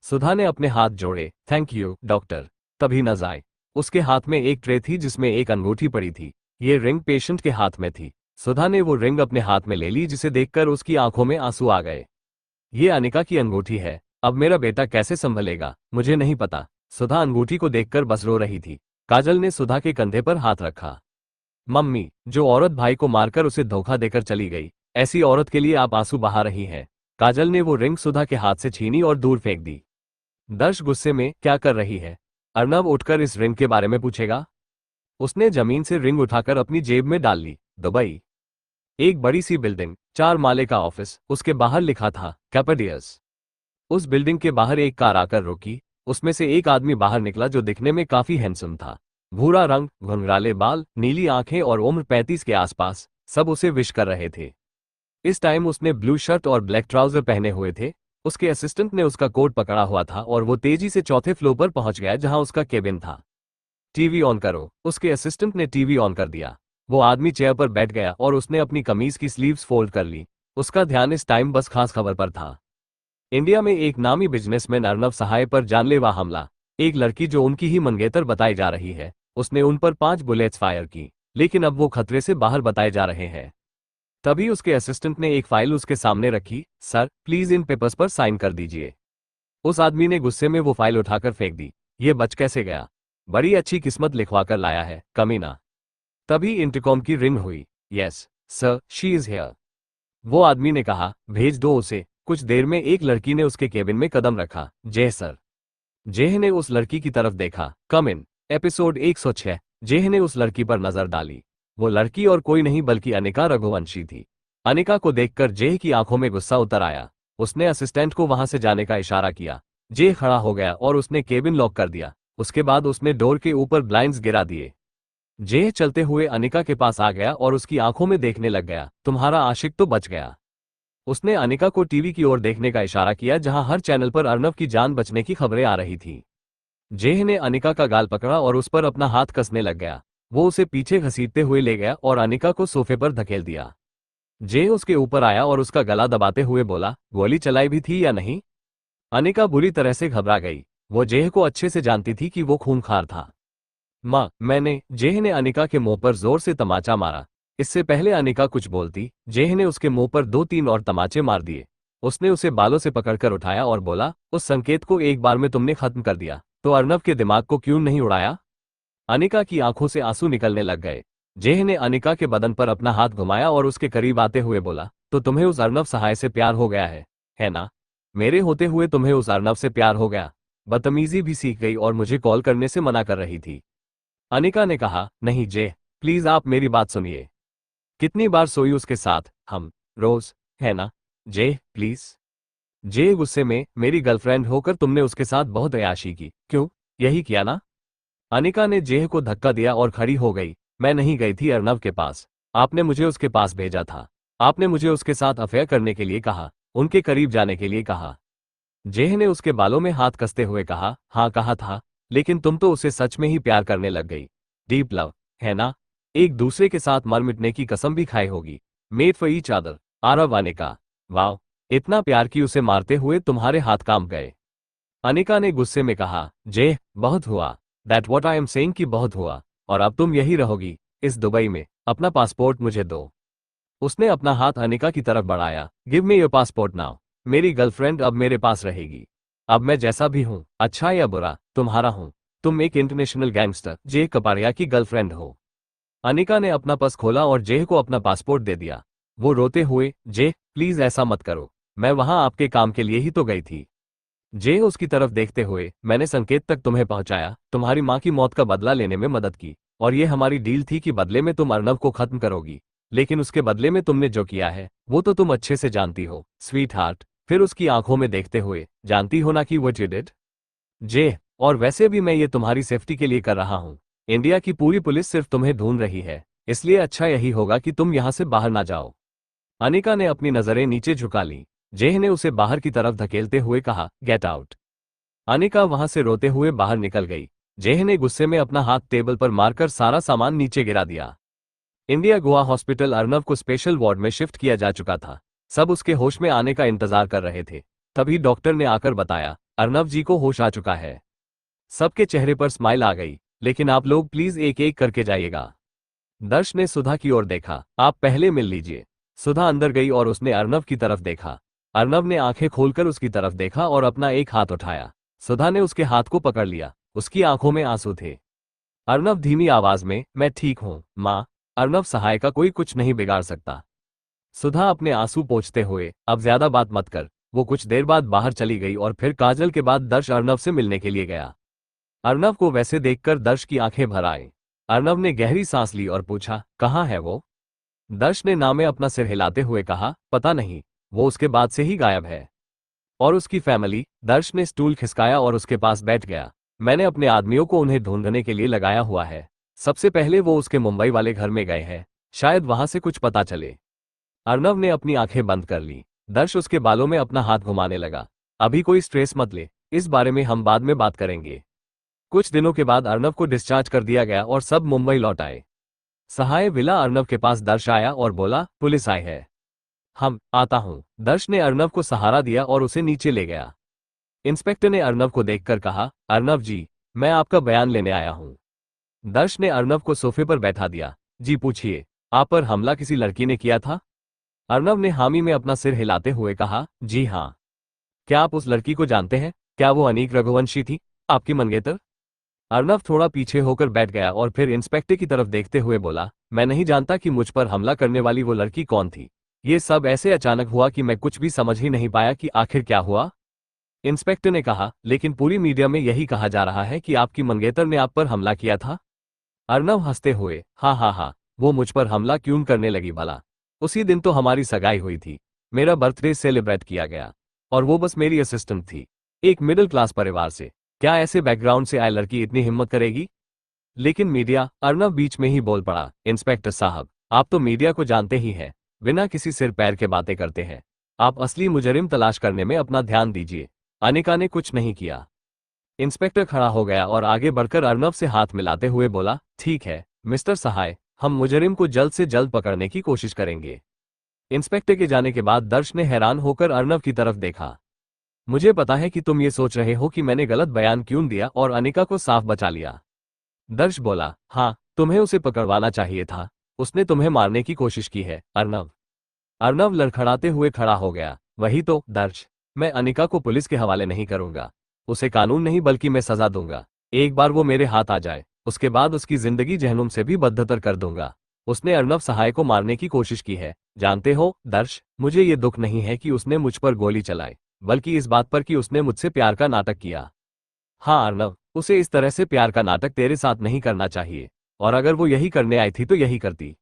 सुधा ने अपने हाथ जोड़े। Thank you doctor. तभी नजर आए, उसके हाथ में एक ट्रे थी जिसमें एक अंगूठी पड़ी थी। ये रिंग पेशेंट के हाथ में थी। सुधा ने वो रिंग अपने हाथ में ले ली, जिसे देखकर उसकी आंखों में आंसू आ गए। ये अनिका की अंगूठी है। अब मेरा बेटा कैसे संभलेगा मुझे नहीं पता। सुधा अंगूठी को देखकर बस रो रही थी। काजल ने सुधा के कंधे पर हाथ रखा। मम्मी, जो औरत भाई को मारकर उसे धोखा देकर चली गई, ऐसी औरत के लिए आप आंसू बहा रही हैं। काजल ने वो रिंग सुधा के हाथ से छीनी और दूर फेंक दी। दर्श गुस्से में, क्या कर रही है? अर्नव उठकर इस रिंग के बारे में पूछेगा? उसने जमीन से रिंग उठाकर अपनी जेब में डाल ली। दुबई। एक बड़ी सी बिल्डिंग, 4 माले का ऑफिस, उसके बाहर लिखा था कैपेडियस। उस बिल्डिंग के बाहर एक कार आकर रुकी। उसमें से एक आदमी बाहर निकला जो दिखने में काफी हैंडसम था। भूरा रंग, घुंघराले बाल, नीली आंखें और उम्र 35 के आसपास। सब उसे विश कर रहे थे। इस टाइम उसने ब्लू शर्ट और ब्लैक ट्राउजर पहने हुए थे। उसके असिस्टेंट ने उसका कोट पकड़ा हुआ था और वो तेजी से चौथे फ्लोर पर पहुंच गया जहां उसका केबिन था। टीवी ऑन करो। उसके असिस्टेंट ने टीवी ऑन कर दिया। वो आदमी चेयर पर बैठ गया और उसने अपनी कमीज की स्लीव्स फोल्ड कर ली। उसका ध्यान इस टाइम बस खास खबर पर था। इंडिया में एक नामी बिजनेसमैन अर्नव सहाय पर जानलेवा हमला। एक लड़की जो उनकी ही मंगेतर बताई जा रही है, उसने उन पर 5 बुलेट्स फायर की, लेकिन अब वो खतरे से बाहर बताए जा रहे हैं। तभी उसके असिस्टेंट ने एक फाइल उसके सामने रखी। सर, प्लीज इन पेपर्स पर साइन कर दीजिए। उस आदमी ने गुस्से में वो फाइल उठाकर फेंक दी। ये बच कैसे गया? बड़ी अच्छी किस्मत लिखवा कर लाया है, कमीना। तभी इंटरकॉम की रिंग हुई। Yes sir, she is here. वो आदमी ने कहा, भेज दो उसे। कुछ देर में एक लड़की ने उसके केबिन में कदम रखा। जय सर। जेह ने उस लड़की की तरफ देखा। कम इन। एपिसोड 106। जेह ने उस लड़की पर नजर डाली। वो लड़की और कोई नहीं बल्कि अनिका रघुवंशी थी। अनिका को देखकर जेह की आंखों में गुस्सा उतर आया। उसने असिस्टेंट को वहां से जाने का इशारा किया। जेह खड़ा हो गया और उसने केबिन लॉक कर दिया। उसके बाद उसने डोर के ऊपर ब्लाइंड्स गिरा दिए। जेह चलते हुए अनिका के पास आ गया और उसकी आंखों में देखने लग गया। तुम्हारा आशिक तो बच गया। उसने अनिका को टीवी की ओर देखने का इशारा किया जहां हर चैनल पर अर्नव की जान बचने की खबरें आ रही थी। जेह ने अनिका का गाल पकड़ा और उस पर अपना हाथ कसने लग गया। वो उसे पीछे घसीटते हुए ले गया और अनिका को सोफे पर धकेल दिया। जेह उसके ऊपर आया और उसका गला दबाते हुए बोला, गोली चलाई भी थी या नहीं? अनिका बुरी तरह से घबरा गई। वो जेह को अच्छे से जानती थी कि वो खूंखार था। माँ, मैंने। जेह ने अनिका के मुंह पर जोर से तमाचा मारा। इससे पहले अनिका कुछ बोलती, जेह ने उसके मुंह पर 2-3 और तमाचे मार दिए। उसने उसे बालों से पकड़कर उठाया और बोला, उस संकेत को एक बार में तुमने खत्म कर दिया, तो अर्नव के दिमाग को क्यों नहीं उड़ाया? अनिका की आंखों से आंसू निकलने लग गए। जेह ने अनिका के बदन पर अपना हाथ घुमाया और उसके करीब आते हुए बोला, तो तुम्हें उस अर्नव सहाय से प्यार हो गया है ना? मेरे होते हुए तुम्हें उस अर्नव से प्यार हो गया? बदतमीजी भी सीख गई और मुझे कॉल करने से मना कर रही थी। अनिका ने कहा, नहीं जेह, प्लीज आप मेरी बात सुनिए। कितनी बार सोई उसके साथ, हम रोज, है ना? जेह प्लीज। जेह गुस्से में, मेरी गर्लफ्रेंड होकर तुमने उसके साथ बहुत अय्याशी की, क्यों? यही किया ना? अनिका ने जेह को धक्का दिया और खड़ी हो गई। मैं नहीं गई थी अर्नव के पास। आपने मुझे उसके पास भेजा था। आपने मुझे उसके साथ अफेयर करने के लिए कहा, उनके करीब जाने के लिए कहा। जेह ने उसके बालों में हाथ कसते हुए कहा, हाँ कहा था, लेकिन तुम तो उसे सच में ही प्यार करने लग गई। डीप लव, है ना? एक दूसरे के साथ मर मिटने की कसम भी खाई होगी। Made for each other. Aarav Anika. वाह, इतना प्यार कि उसे मारते हुए तुम्हारे हाथ कांप गए। अनिका ने गुस्से में कहा, जेह बहुत हुआ। That what I am saying कि बहुत हुआ। और अब तुम यही रहोगी, इस दुबई में। अपना पासपोर्ट मुझे दो। उसने अपना हाथ अनिका की तरफ बढ़ाया। Give me your passport now. मेरी गर्लफ्रेंड अब मेरे पास रहेगी। अब मैं जैसा भी हूं, अच्छा या बुरा, तुम्हारा हूं। तुम एक इंटरनेशनल गैंगस्टर जेह कपाड़िया की गर्लफ्रेंड हो। अनिका ने अपना पर्स खोला और जेह को अपना पासपोर्ट दे दिया। वो रोते हुए, जेह प्लीज ऐसा मत करो, मैं वहां आपके काम के लिए ही तो गई थी। जेह उसकी तरफ देखते हुए, मैंने संकेत तक तुम्हें पहुंचाया, तुम्हारी मां की मौत का बदला लेने में मदद की, और ये हमारी डील थी कि बदले में तुम अर्नव को खत्म करोगी। लेकिन उसके बदले में तुमने जो किया है वो तो तुम अच्छे से जानती हो, स्वीट हार्ट। फिर उसकी आंखों में देखते हुए, जानती हो ना कि व्हाट यू डिड? जेह, और वैसे भी मैं ये तुम्हारी सेफ्टी के लिए कर रहा हूँ। इंडिया की पूरी पुलिस सिर्फ तुम्हें ढूंढ रही है, इसलिए अच्छा यही होगा कि तुम यहां से बाहर ना जाओ। अनिका ने अपनी नजरें नीचे झुका ली। जेह ने उसे बाहर की तरफ धकेलते हुए कहा, गेट आउट। अनिका वहां से रोते हुए बाहर निकल गई। जेह ने गुस्से में अपना हाथ टेबल पर मारकर सारा सामान नीचे गिरा दिया। इंडिया गोवा हॉस्पिटल अर्नव को स्पेशल वार्ड में शिफ्ट किया जा चुका था। सब उसके होश में आने का इंतजार कर रहे थे। तभी डॉक्टर ने आकर बताया, अर्नव जी को होश आ चुका है। सबके चेहरे पर स्माइल आ गई। लेकिन आप लोग प्लीज एक एक करके जाइएगा। दर्श ने सुधा की ओर देखा। आप पहले मिल लीजिए। सुधा अंदर गई और उसने अर्नव की तरफ देखा। अर्नव ने आंखें खोलकर उसकी तरफ देखा और अपना एक हाथ उठाया। सुधा ने उसके हाथ को पकड़ लिया। उसकी आंखों में आंसू थे। अर्नव धीमी आवाज में, मैं ठीक हूं माँ। अर्नव सहाय का कोई कुछ नहीं बिगाड़ सकता। सुधा अपने आंसू पोंछते हुए, अब ज्यादा बात मत कर। वो कुछ देर बाद बाहर चली गई और फिर काजल के बाद दर्श अर्नव से मिलने के लिए गया। अर्नव को वैसे देखकर दर्श की आंखें भर आई। अर्नव ने गहरी सांस ली और पूछा, कहाँ है वो? दर्श ने नामे अपना सिर हिलाते हुए कहा, पता नहीं, वो उसके बाद से ही गायब है। और उसकी फैमिली? दर्श ने स्टूल खिसकाया और उसके पास बैठ गया। मैंने अपने आदमियों को उन्हें ढूंढने के लिए लगाया हुआ है। सबसे पहले वो उसके मुंबई वाले घर में गए हैं। शायद वहां से कुछ पता चले। अर्नव ने अपनी आंखें बंद कर ली। दर्श उसके बालों में अपना हाथ घुमाने लगा। अभी कोई स्ट्रेस मत ले, इस बारे में हम बाद में बात करेंगे। कुछ दिनों के बाद अर्नव को डिस्चार्ज कर दिया गया और सब मुंबई लौट आए। सहाय विला अर्नव के पास दर्श आया और बोला, पुलिस आई है। हम आता हूं। दर्श ने अर्नव को सहारा दिया और उसे नीचे ले गया। इंस्पेक्टर ने अर्नव को देखकर कहा, अर्नव जी, मैं आपका बयान लेने आया हूं। दर्श ने अर्नव को सोफे पर बैठा दिया। जी पूछिए, आप पर हमला किसी लड़की ने किया था? अर्नव ने हामी में अपना सिर हिलाते हुए कहा, जी हाँ। क्या आप उस लड़की को जानते हैं? क्या वो अनीक रघुवंशी थी, आपकी मंगेतर? अर्नव थोड़ा पीछे होकर बैठ गया और फिर इंस्पेक्टर की तरफ देखते हुए बोला, मैं नहीं जानता कि मुझ पर हमला करने वाली वो लड़की कौन थी। ये सब ऐसे अचानक हुआ कि मैं कुछ भी समझ ही नहीं पाया कि आखिर क्या हुआ। इंस्पेक्टर ने कहा, लेकिन पूरी मीडिया में यही कहा जा रहा है कि आपकी मंगेतर ने आप पर हमला किया था। अर्नव हंसते हुए, हाँ हाँ हाँ, वो मुझ पर हमला क्यों करने लगी भला? उसी दिन तो हमारी सगाई हुई थी। मेरा बर्थडे सेलिब्रेट किया गया। और वो बस मेरी असिस्टेंट थी। एक मिडिल क्लास परिवार से। क्या ऐसे बैकग्राउंड से आई लड़की इतनी हिम्मत करेगी? लेकिन मीडिया, अर्नव बीच में ही बोल पड़ा, इंस्पेक्टर साहब, आप तो मीडिया को जानते ही हैं। बिना किसी सिर पैर के बातें करते हैं। आप असली मुजरिम तलाश करने में अपना ध्यान दीजिए। अनिका ने कुछ नहीं किया। इंस्पेक्टर खड़ा हो गया और आगे बढ़कर अर्नव से हाथ मिलाते हुए बोला, ठीक है मिस्टर सहाय, हम मुजरिम को जल्द से जल्द पकड़ने की कोशिश करेंगे। इंस्पेक्टर के जाने के बाद दर्श ने हैरान होकर अर्नव की तरफ देखा। मुझे पता है कि तुम ये सोच रहे हो कि मैंने गलत बयान क्यों दिया और अनिका को साफ बचा लिया। दर्श बोला, हाँ, तुम्हें उसे पकड़वाना चाहिए था। उसने तुम्हें मारने की कोशिश की है, अर्नव। अर्नव लड़खड़ाते हुए खड़ा हो गया। वही तो दर्श, मैं अनिका को पुलिस के हवाले नहीं करूंगा। उसे कानून नहीं बल्कि मैं सजा दूंगा। एक बार वो मेरे हाथ आ जाए, उसके बाद उसकी जिंदगी जहन्नुम से भी बदतर कर दूंगा। उसने अर्नव सहाय को मारने की कोशिश की है। जानते हो दर्श, मुझे ये दुख नहीं है कि उसने मुझ पर गोली चलाई, बल्कि इस बात पर कि उसने मुझसे प्यार का नाटक किया। हाँ अर्नव, उसे इस तरह से प्यार का नाटक तेरे साथ नहीं करना चाहिए। और अगर वो यही करने आई थी तो यही करती।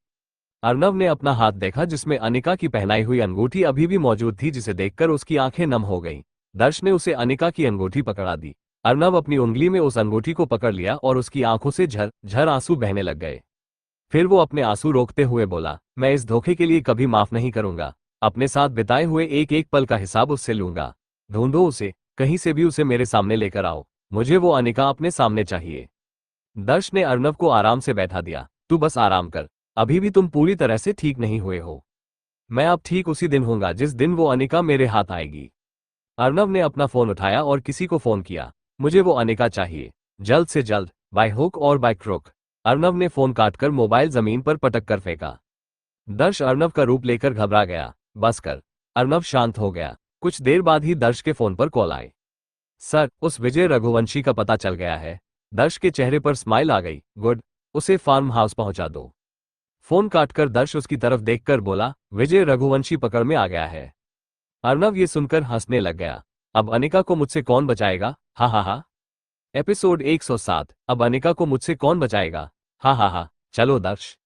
अर्नव ने अपना हाथ देखा जिसमें अनिका की पहनाई हुई अंगूठी अभी भी मौजूद थी, जिसे देखकर उसकी आंखें नम हो गईं। दर्श ने उसे अनिका की अंगूठी पकड़ा दी। अर्नव अपनी उंगली में उस अंगूठी को पकड़ लिया और उसकी आंखों से झर झर आंसू बहने लग गए। फिर वो अपने आंसू रोकते हुए बोला, मैं इस धोखे के लिए कभी माफ नहीं करूंगा। अपने साथ बिताए हुए एक एक पल का हिसाब उससे लूंगा। ढूंढो उसे, कहीं से भी उसे मेरे सामने लेकर आओ। मुझे वो अनिका अपने सामने चाहिए। दर्श ने अर्नव को आराम से बैठा दिया। तू बस आराम कर, अभी भी तुम पूरी तरह से ठीक नहीं हुए हो। मैं अब ठीक उसी दिन होऊंगा जिस दिन वो अनिका मेरे हाथ आएगी। अर्नव ने अपना फोन उठाया और किसी को फोन किया। मुझे वो अनिका चाहिए, जल्द से जल्द, बाय हुक और बाय क्रुक। अर्नव ने फोन काटकर मोबाइल जमीन पर पटक कर फेंका। दर्श अर्नव का रूप लेकर घबरा गया। बस कर। अर्नव शांत हो गया। कुछ देर बाद ही दर्श के फोन पर कॉल आई। सर, उस विजय रघुवंशी का पता चल गया है। दर्श के चेहरे पर स्माइल आ गई। गुड, उसे फार्म हाउस पहुंचा दो। फोन काटकर दर्श उसकी तरफ देखकर बोला, विजय रघुवंशी पकड़ में आ गया है। अर्नव ये सुनकर हंसने लग गया। अब अनिका को मुझसे कौन बचाएगा? हा हा हा। एपिसोड 107। अब अनिका को मुझसे कौन बचाएगा? हा हा हा। चलो दर्श।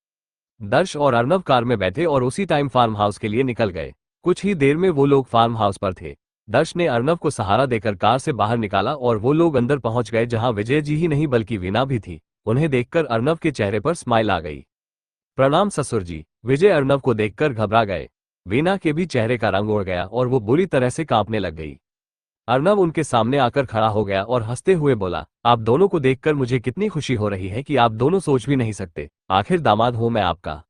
दर्श और अर्नव कार में बैठे और उसी टाइम फार्म हाउस के लिए निकल गए। कुछ ही देर में वो लोग फार्म हाउस पर थे। दर्श ने अर्नव को सहारा देकर कार से बाहर निकाला और वो लोग अंदर पहुंच गए, जहां विजय जी ही नहीं बल्कि वीना भी थी। उन्हें देखकर अर्नव के चेहरे पर स्माइल आ गई। प्रणाम ससुर जी। विजय अर्नव को देखकर घबरा गए। वीना के भी चेहरे का रंग उड़ गया और वो बुरी तरह से कांपने लग गई। अर्नव उनके सामने आकर खड़ा हो गया और हंसते हुए बोला, आप दोनों को देखकर मुझे कितनी खुशी हो रही है कि आप दोनों सोच भी नहीं सकते, आखिर दामाद हूं मैं आपका।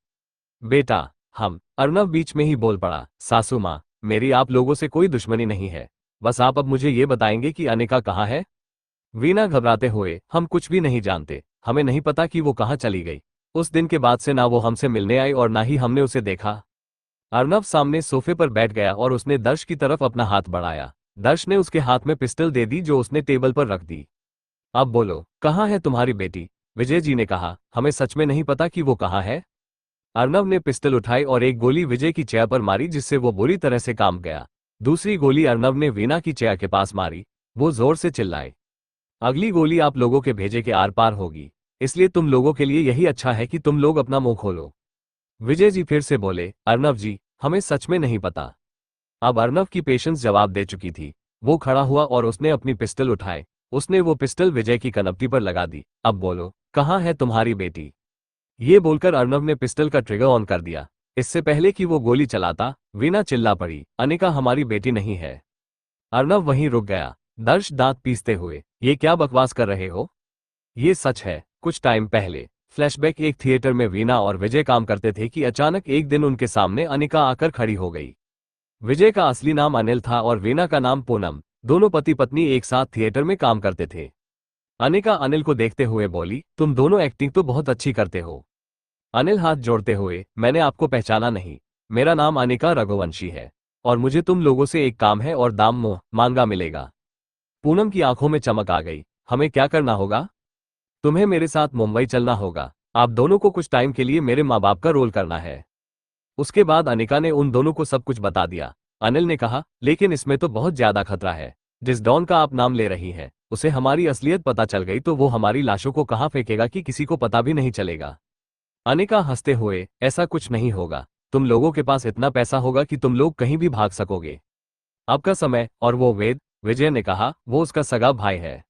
बेटा, हम। अर्नव बीच में ही बोल पड़ा, सासू माँ, मेरी आप लोगों से कोई दुश्मनी नहीं है, बस आप अब मुझे ये बताएंगे कि अनिका कहाँ है। वीना घबराते हुए, हम कुछ भी नहीं जानते, हमें नहीं पता कि वो कहाँ चली गई। उस दिन के बाद से ना वो हमसे मिलने आई और ना ही हमने उसे देखा। अर्नव सामने सोफे पर बैठ गया और उसने दर्श की तरफ अपना हाथ बढ़ाया। दर्श ने उसके हाथ में पिस्टल दे दी जो उसने टेबल पर रख दी। अब बोलो, कहाँ है तुम्हारी बेटी? विजय जी ने कहा, हमें सच में नहीं पता कि वो कहाँ है। अर्नव ने पिस्टल उठाई और एक गोली विजय की चेयर पर मारी जिससे वो बुरी तरह से कांप गया। दूसरी गोली अर्नव ने वीना की चेयर के पास मारी। वो जोर से चिल्लाए, अगली गोली आप लोगों के भेजे के आर पार होगी, इसलिए तुम लोगों के लिए यही अच्छा है कि तुम लोग अपना मुंह खोलो। विजय जी फिर से बोले, अर्नव जी, हमें सच में नहीं पता। अब अर्नव की पेशेंस जवाब दे चुकी थी। वो खड़ा हुआ और उसने अपनी पिस्टल उठाए। उसने वो पिस्टल विजय की कनपटी पर लगा दी। अब बोलो, कहाँ है तुम्हारी बेटी? ये बोलकर अर्नव ने पिस्टल का ट्रिगर ऑन कर दिया। इससे पहले कि वो गोली चलाता, वीना चिल्ला पड़ी, अनिका हमारी बेटी नहीं है। अर्नव वहीं रुक गया, दर्श दांत पीसते हुए, ये क्या बकवास कर रहे हो? ये सच है। कुछ टाइम पहले फ्लैशबैक, एक थिएटर में वीना और विजय काम करते थे कि अचानक एक दिन उनके सामने अनिका आकर खड़ी हो गई। विजय का असली नाम अनिल था और वीना का नाम पूनम। दोनों पति पत्नी एक साथ थिएटर में काम करते थे। अनिका अनिल को देखते हुए बोली, तुम दोनों एक्टिंग तो बहुत अच्छी करते हो। अनिल हाथ जोड़ते हुए, मैंने आपको पहचाना नहीं, मेरा नाम अनिका रघुवंशी है और मुझे तुम लोगों से एक काम है और दाम मुंह मांगा मिलेगा। पूनम की आंखों में चमक आ गई, हमें क्या करना होगा? तुम्हें मेरे साथ मुंबई चलना होगा। आप दोनों को कुछ टाइम के लिए मेरे माँ बाप का रोल करना है। उसके बाद अनिका ने उन दोनों को सब कुछ बता दिया। अनिल ने कहा, लेकिन इसमें तो बहुत ज्यादा खतरा है। जिस डॉन का आप नाम ले रही हैं, उसे हमारी असलियत पता चल गई तो वो हमारी लाशों को कहाँ फेंकेगा कि किसी को पता भी नहीं चलेगा। अनिका हंसते हुए, ऐसा कुछ नहीं होगा, तुम लोगों के पास इतना पैसा होगा कि तुम लोग कहीं भी भाग सकोगे। आपका समय और वो वेद? विजय ने कहा, वो उसका सगा भाई है।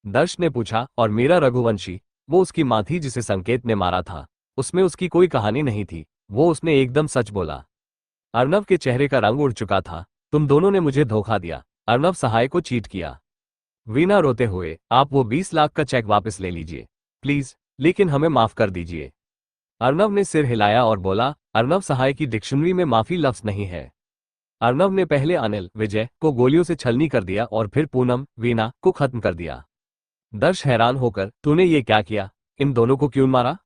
दर्श ने पूछा, और मीरा रघुवंशी? वो उसकी माँ थी जिसे संकेत ने मारा था। उसमें उसकी कोई कहानी नहीं थी। वो उसने एकदम सच बोला। अर्नव के चेहरे का रंग उड़ चुका था। तुम दोनों ने मुझे धोखा दिया। अर्नव सहाय को चीट किया। वीना रोते हुए, आप वो 20 लाख का चेक वापस ले लीजिए प्लीज, लेकिन हमें माफ कर दीजिए। अर्नव ने सिर हिलाया और बोला, अर्नव सहाय की डिक्शनरी में माफी लफ्ज नहीं है। अर्नव ने पहले अनिल, विजय को गोलियों से छलनी कर दिया और फिर पूनम, वीना को खत्म कर दिया। दर्श हैरान होकर, तूने ये क्या किया? इन दोनों को क्यों मारा?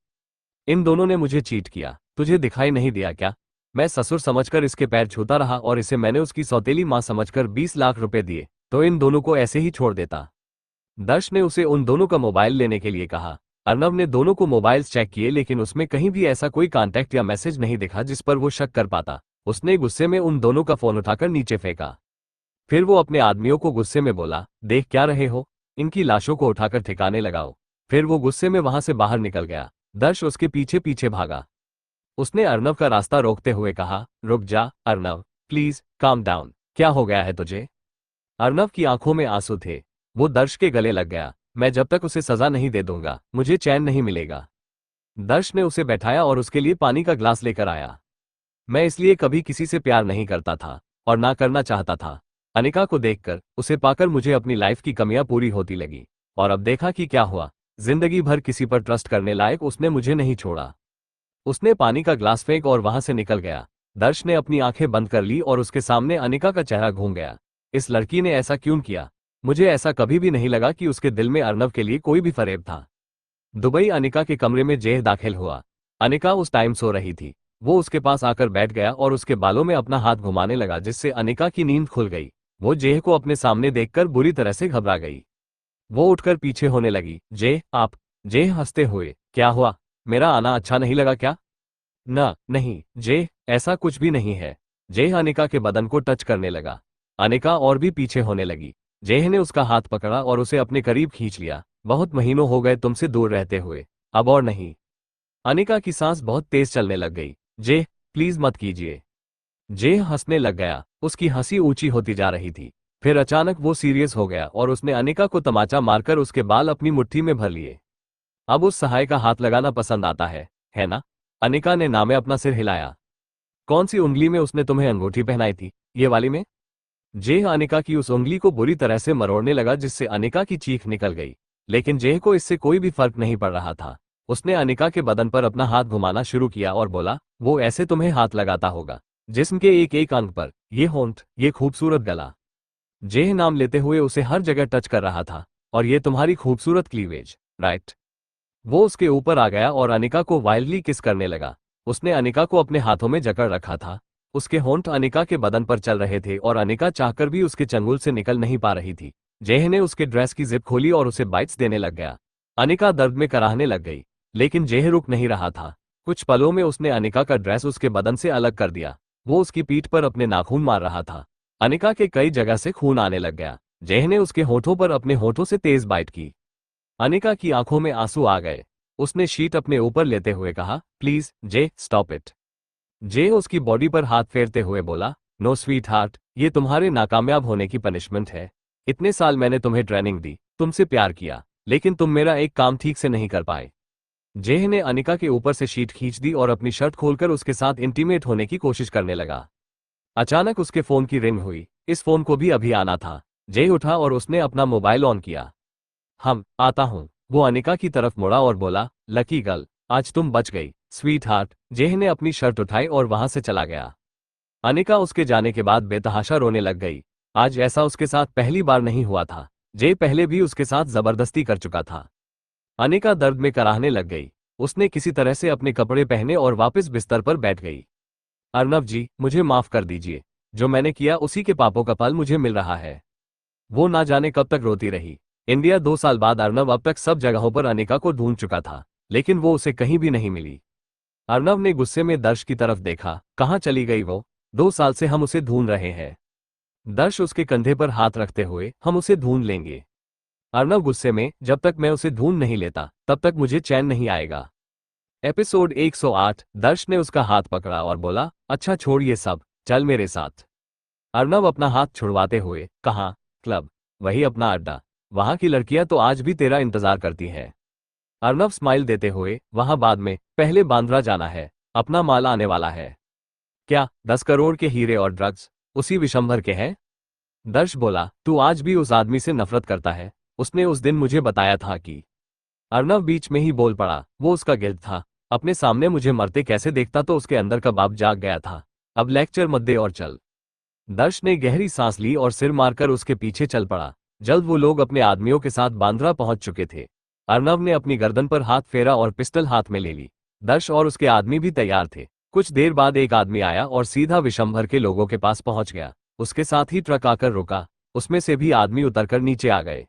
इन दोनों ने मुझे चीट किया, तुझे दिखाई नहीं दिया क्या? मैं ससुर समझकर इसके पैर छूता रहा और इसे मैंने उसकी सौतेली मां समझकर 20 लाख रुपए दिए, तो इन दोनों को ऐसे ही छोड़ देता। दर्श ने उसे उन दोनों का मोबाइल लेने के लिए कहा। अर्नव ने दोनों को मोबाइल्स चेक किए लेकिन उसमें कहीं भी ऐसा कोई कांटेक्ट या मैसेज नहीं दिखा जिस पर वो शक कर पाता। उसने गुस्से में उन दोनों का फोन उठाकर नीचे फेंका। फिर वो अपने आदमियों को गुस्से में बोला, देख क्या रहे हो, इनकी लाशों को उठाकर ठिकाने लगाओ। फिर वो गुस्से में वहां से बाहर निकल गया। दर्श उसके पीछे पीछे भागा। उसने अर्नव का रास्ता रोकते हुए कहा, रुक जा अर्नव, प्लीज काम डाउन, क्या हो गया है तुझे? अर्नव की आंखों में आंसू थे। वो दर्श के गले लग गया। मैं जब तक उसे सजा नहीं दे दूंगा, मुझे चैन नहीं मिलेगा। दर्श ने उसे बैठाया और उसके लिए पानी का ग्लास लेकर आया। मैं इसलिए कभी किसी से प्यार नहीं करता था और ना करना चाहता था। अनिका को देखकर, उसे पाकर मुझे अपनी लाइफ की कमियां पूरी होती लगी। और अब देखा कि क्या हुआ, जिंदगी भर किसी पर ट्रस्ट करने लायक उसने मुझे नहीं छोड़ा। उसने पानी का ग्लास फेंक और वहां से निकल गया। दर्श ने अपनी आंखें बंद कर ली और उसके सामने अनिका का चेहरा घूम गया। इस लड़की ने ऐसा क्यों किया? मुझे ऐसा कभी भी नहीं लगा कि उसके दिल में अर्नव के लिए कोई भी फरेब था। दुबई अनिका के कमरे में जेह दाखिल हुआ। अनिका उस टाइम सो रही थी। वो उसके पास आकर बैठ गया और उसके बालों में अपना हाथ घुमाने लगा जिससे अनिका की नींद खुल गई। वो जेह को अपने सामने देखकर बुरी तरह से घबरा गई। वो उठकर पीछे होने लगी। जेह आप? जेह हंसते हुए, क्या हुआ, मेरा आना अच्छा नहीं लगा क्या? नहीं जेह, ऐसा कुछ भी नहीं है। जेह अनिका के बदन को टच करने लगा। अनिका और भी पीछे होने लगी। जेह ने उसका हाथ पकड़ा और उसे अपने करीब खींच लिया। बहुत महीनों हो गए तुमसे दूर रहते हुए, अब और नहीं। अनिका की सांस बहुत तेज चलने लग गई। जेह, प्लीज मत कीजिए। जेह हंसने लग गया। उसकी हंसी ऊंची होती जा रही थी। फिर अचानक वो सीरियस हो गया और उसने अनिका को तमाचा मारकर उसके बाल अपनी मुट्ठी में भर लिए। अब उस सहाय का हाथ लगाना पसंद आता है ना? अनिका ने नामे अपना सिर हिलाया। कौन सी उंगली में उसने तुम्हें अंगूठी पहनाई थी, ये वाली में? जेह अनिका की उस उंगली को बुरी तरह से मरोड़ने लगा जिससे अनिका की चीख निकल गई। लेकिन जेह को इससे कोई भी फर्क नहीं पड़ रहा था। उसने अनिका के बदन पर अपना हाथ घुमाना शुरू किया और बोला, वो ऐसे तुम्हें हाथ लगाता होगा जिस्म के एक एक अंग पर, ये होंठ, ये खूबसूरत गला। जेह नाम लेते हुए उसे हर जगह टच कर रहा था। और ये तुम्हारी खूबसूरत क्लीवेज, राइट। वो उसके ऊपर आ गया और अनिका को वाइल्डली किस करने लगा। उसने अनिका को अपने हाथों में जकड़ रखा था। उसके होंठ अनिका के बदन पर चल रहे थे और अनिका चाहकर भी उसके चंगुल से निकल नहीं पा रही थी। जेह ने उसके ड्रेस की जिप खोली और उसे बाइट्स देने लग गया। अनिका दर्द में कराहने लग गई, लेकिन जेह रुक नहीं रहा था। कुछ पलों में उसने अनिका का ड्रेस उसके बदन से अलग कर दिया। वो उसकी पीठ पर अपने नाखून मार रहा था। अनिका के कई जगह से खून आने लग गया। जेह ने उसके होठों पर अपने होठों से तेज बाइट की। अनिका की आंखों में आंसू आ गए। उसने शीट अपने ऊपर लेते हुए कहा, प्लीज जे स्टॉप इट। जे उसकी बॉडी पर हाथ फेरते हुए बोला, नो स्वीट हार्ट, ये तुम्हारे नाकामयाब होने की पनिशमेंट है। इतने साल मैंने तुम्हें ट्रेनिंग दी, तुमसे प्यार किया, लेकिन तुम मेरा एक काम ठीक से नहीं कर पाए। जेह ने अनिका के ऊपर से शीट खींच दी और अपनी शर्ट खोलकर उसके साथ इंटीमेट होने की कोशिश करने लगा। अचानक उसके फोन की रिंग हुई। इस फोन को भी अभी आना था। जेह उठा और उसने अपना मोबाइल ऑन किया। आता हूं। वो अनिका की तरफ मुड़ा और बोला, लकी गर्ल, आज तुम बच गई स्वीट हार्ट। जेह ने अपनी शर्ट उठाई और वहां से चला गया। अनिका उसके जाने के बाद बेतहाशा रोने लग गई। आज ऐसा उसके साथ पहली बार नहीं हुआ था। जे पहले भी उसके साथ जबरदस्ती कर चुका था। अनिका दर्द में कराहने लग गई। उसने किसी तरह से अपने कपड़े पहने और वापस बिस्तर पर बैठ गई। अर्नव जी, मुझे माफ कर दीजिए। जो मैंने किया उसी के पापों का फल मुझे मिल रहा है। वो ना जाने कब तक रोती रही। इंडिया 2 साल बाद अर्नव अब तक सब जगहों पर अनिका को ढूंढ चुका था, लेकिन वो उसे कहीं भी नहीं मिली। अर्नव ने गुस्से में दर्श की तरफ देखा। कहाँ चली गई वो? 2 साल से हम उसे ढूंढ रहे हैं। दर्श उसके कंधे पर हाथ रखते हुए, हम उसे ढूंढ लेंगे। अर्नव गुस्से में, जब तक मैं उसे ढूंढ नहीं लेता तब तक मुझे चैन नहीं आएगा। एपिसोड 108। दर्श ने उसका हाथ पकड़ा और बोला, अच्छा छोड़ ये सब, चल मेरे साथ। अर्नव अपना हाथ छुड़वाते हुए, कहाँ? क्लब, वही अपना अड्डा। वहां की लड़कियां तो आज भी तेरा इंतजार करती है। अर्नव स्माइल देते हुए, वहां बाद में, पहले बांद्रा जाना है, अपना माल आने वाला है। क्या 10 करोड़ के हीरे और ड्रग्स उसी विशंभर के हैं? दर्श बोला, तू आज भी उस आदमी से नफरत करता है। उसने उस दिन मुझे बताया था कि। अर्नव बीच में ही बोल पड़ा, वो उसका गिल्ड था। अपने सामने मुझे मरते कैसे देखता तो उसके अंदर का बाप जाग गया था। अब लेक्चर मत दे और चल। दर्श ने गहरी सांस ली और सिर मारकर उसके पीछे चल पड़ा। जल्द वो लोग अपने आदमियों के साथ बांद्रा पहुंच चुके थे। अर्नव ने अपनी गर्दन पर हाथ फेरा और पिस्टल हाथ में ले ली। दर्श और उसके आदमी भी तैयार थे। कुछ देर बाद एक आदमी आया और सीधा विशंभर के लोगों के पास पहुंच गया। उसके साथ ही ट्रक आकर रुका। उसमें से भी आदमी उतरकर नीचे आ गए।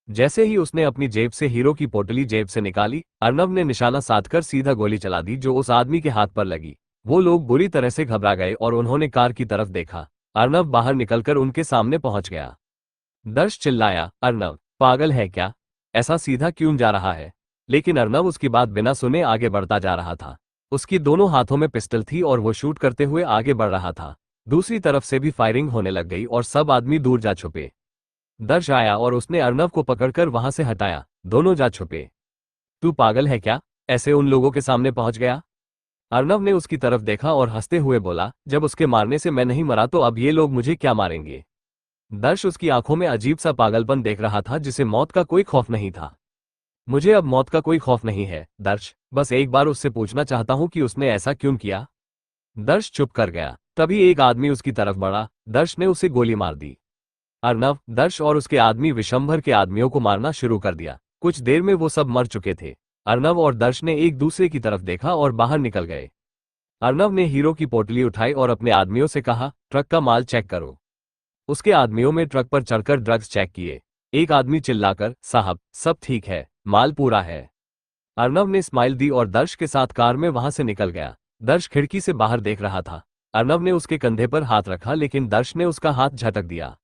जैसे ही उसने अपनी जेब से हीरो की पोटली जेब से निकाली, अर्नव ने निशाना साधकर सीधा गोली चला दी जो उस आदमी के हाथ पर लगी। वो लोग बुरी तरह से घबरा गए और उन्होंने कार की तरफ देखा। अर्नव बाहर निकलकर उनके सामने पहुंच गया। दर्श चिल्लाया, अर्नव, पागल है क्या? ऐसा सीधा क्यों जा रहा है? लेकिन अर्नव उसकी बात बिना सुने आगे बढ़ता जा रहा था। उसकी दोनों हाथों में पिस्टल थी और वो शूट करते हुए आगे बढ़ रहा था। दूसरी तरफ से भी फायरिंग होने लग गई और सब आदमी दूर जा छुपे। दर्श आया और उसने अर्नव को पकड़कर वहां से हटाया। दोनों जा छुपे। तू पागल है क्या? ऐसे उन लोगों के सामने पहुंच गया? अर्नव ने उसकी तरफ देखा और हंसते हुए बोला, जब उसके मारने से मैं नहीं मरा तो अब ये लोग मुझे क्या मारेंगे? दर्श उसकी आंखों में अजीब सा पागलपन देख रहा था जिसे मौत का कोई खौफ नहीं था। मुझे अब मौत का कोई खौफ नहीं है दर्श, बस एक बार उससे पूछना चाहता हूं कि उसने ऐसा क्यों किया। दर्श चुप कर गया। तभी एक आदमी उसकी तरफ बढ़ा। दर्श ने उसे गोली मार दी। अर्नव, दर्श और उसके आदमी विशंभर के आदमियों को मारना शुरू कर दिया। कुछ देर में वो सब मर चुके थे। अर्नव और दर्श ने एक दूसरे की तरफ देखा और बाहर निकल गए। अर्नव ने हीरो की पोटली उठाई और अपने आदमियों से कहा, ट्रक का माल चेक करो। उसके आदमियों में ट्रक पर चढ़कर ड्रग्स चेक किए। एक आदमी चिल्लाकर, साहब सब ठीक है, माल पूरा है। अर्नव ने स्माइल दी और दर्श के साथ कार में वहां से निकल गया। दर्श खिड़की से बाहर देख रहा था। अर्नव ने उसके कंधे पर हाथ रखा लेकिन दर्श ने उसका हाथ झटक दिया।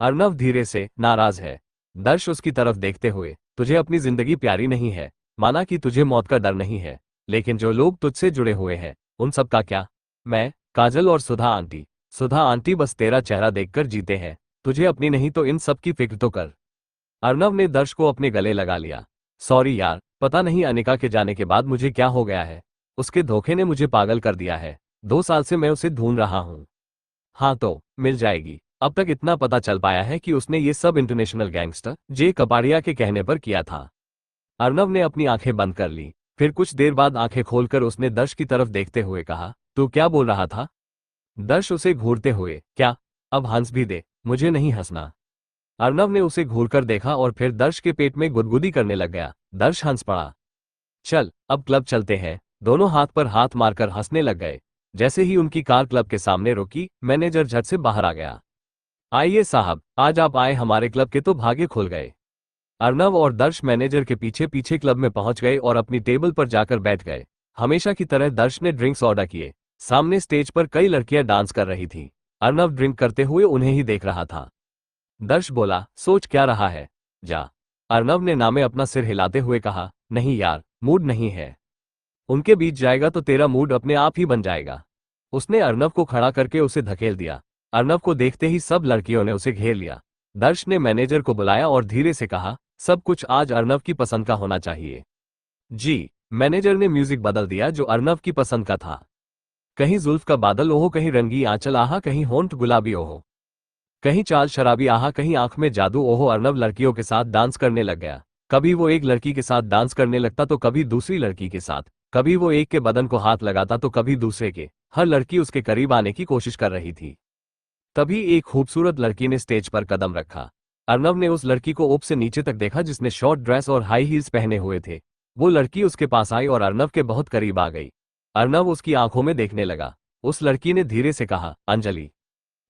अर्नव धीरे से, नाराज है। दर्श उसकी तरफ देखते हुए, तुझे अपनी जिंदगी प्यारी नहीं है। माना कि तुझे मौत का डर नहीं है, लेकिन जो लोग तुझसे जुड़े हुए हैं उन सब का क्या? मैं, काजल और सुधा आंटी। सुधा आंटी बस तेरा चेहरा देखकर जीते हैं। तुझे अपनी नहीं तो इन सब की फिक्र तो कर। अर्नव ने दर्श को अपने गले लगा लिया। सॉरी यार, पता नहीं अनिका के जाने के बाद मुझे क्या हो गया है। उसके धोखे ने मुझे पागल कर दिया है। 2 साल से मैं उसे ढूंढ रहा हूं। हाँ तो, मिल जाएगी। अब तक इतना पता चल पाया है कि उसने ये सब इंटरनेशनल गैंगस्टर जे कपाड़िया के कहने पर किया था। अर्नव ने अपनी आंखें बंद कर ली। फिर कुछ देर बाद आंखें खोलकर उसने दर्श की तरफ देखते हुए कहा, तू क्या बोल रहा था? दर्श उसे घूरते हुए, क्या? अब हंस भी दे, मुझे नहीं हंसना। अर्नव ने उसे घूरकर देखा और फिर दर्श के पेट में गुदगुदी करने लग गया। दर्श हंस पड़ा। चल, अब क्लब चलते हैं। दोनों हाथ पर हाथ मारकर हंसने लग गए। जैसे ही उनकी कार क्लब के सामने रुकी, मैनेजर झट से बाहर आ गया। आइए साहब, आज आप आए हमारे क्लब के तो भागे खुल गए। अर्नव और दर्श मैनेजर के पीछे पीछे क्लब में पहुंच गए और अपनी टेबल पर जाकर बैठ गए। हमेशा की तरह दर्श ने ड्रिंक्स ऑर्डर किए। सामने स्टेज पर कई लड़कियां डांस कर रही थीं। अर्नव ड्रिंक करते हुए उन्हें ही देख रहा था। दर्श बोला, सोच क्या रहा है? जा। अर्नव ने नामे अपना सिर हिलाते हुए कहा, नहीं यार, मूड नहीं है। उनके बीच जाएगा तो तेरा मूड अपने आप ही बन जाएगा। उसने अर्नव को खड़ा करके उसे धकेल दिया। अर्नव को देखते ही सब लड़कियों ने उसे घेर लिया। दर्श ने मैनेजर को बुलाया और धीरे से कहा, सब कुछ आज अर्नव की पसंद का होना चाहिए। जी। मैनेजर ने म्यूजिक बदल दिया जो अर्नव की पसंद का था। कहीं जुल्फ का बादल ओहो, कहीं रंगी आंचल आहा, कहीं होंठ गुलाबी ओहो, कहीं चाल शराबी आहा, कहीं आंख में जादू ओहो। अर्नव लड़कियों के साथ डांस करने लग गया। कभी वो एक लड़की के साथ डांस करने लगता तो कभी दूसरी लड़की के साथ। कभी वो एक के बदन को हाथ लगाता तो कभी दूसरे के। हर लड़की उसके करीब आने की कोशिश कर रही थी। तभी एक खूबसूरत लड़की ने स्टेज पर कदम रखा। अर्नव ने उस लड़की को ऊपर से नीचे तक देखा जिसने शॉर्ट ड्रेस और हाई हील्स पहने हुए थे। वो लड़की उसके पास आई और अर्नव के बहुत करीब आ गई। अर्नव उसकी आंखों में देखने लगा। उस लड़की ने धीरे से कहा, अंजलि।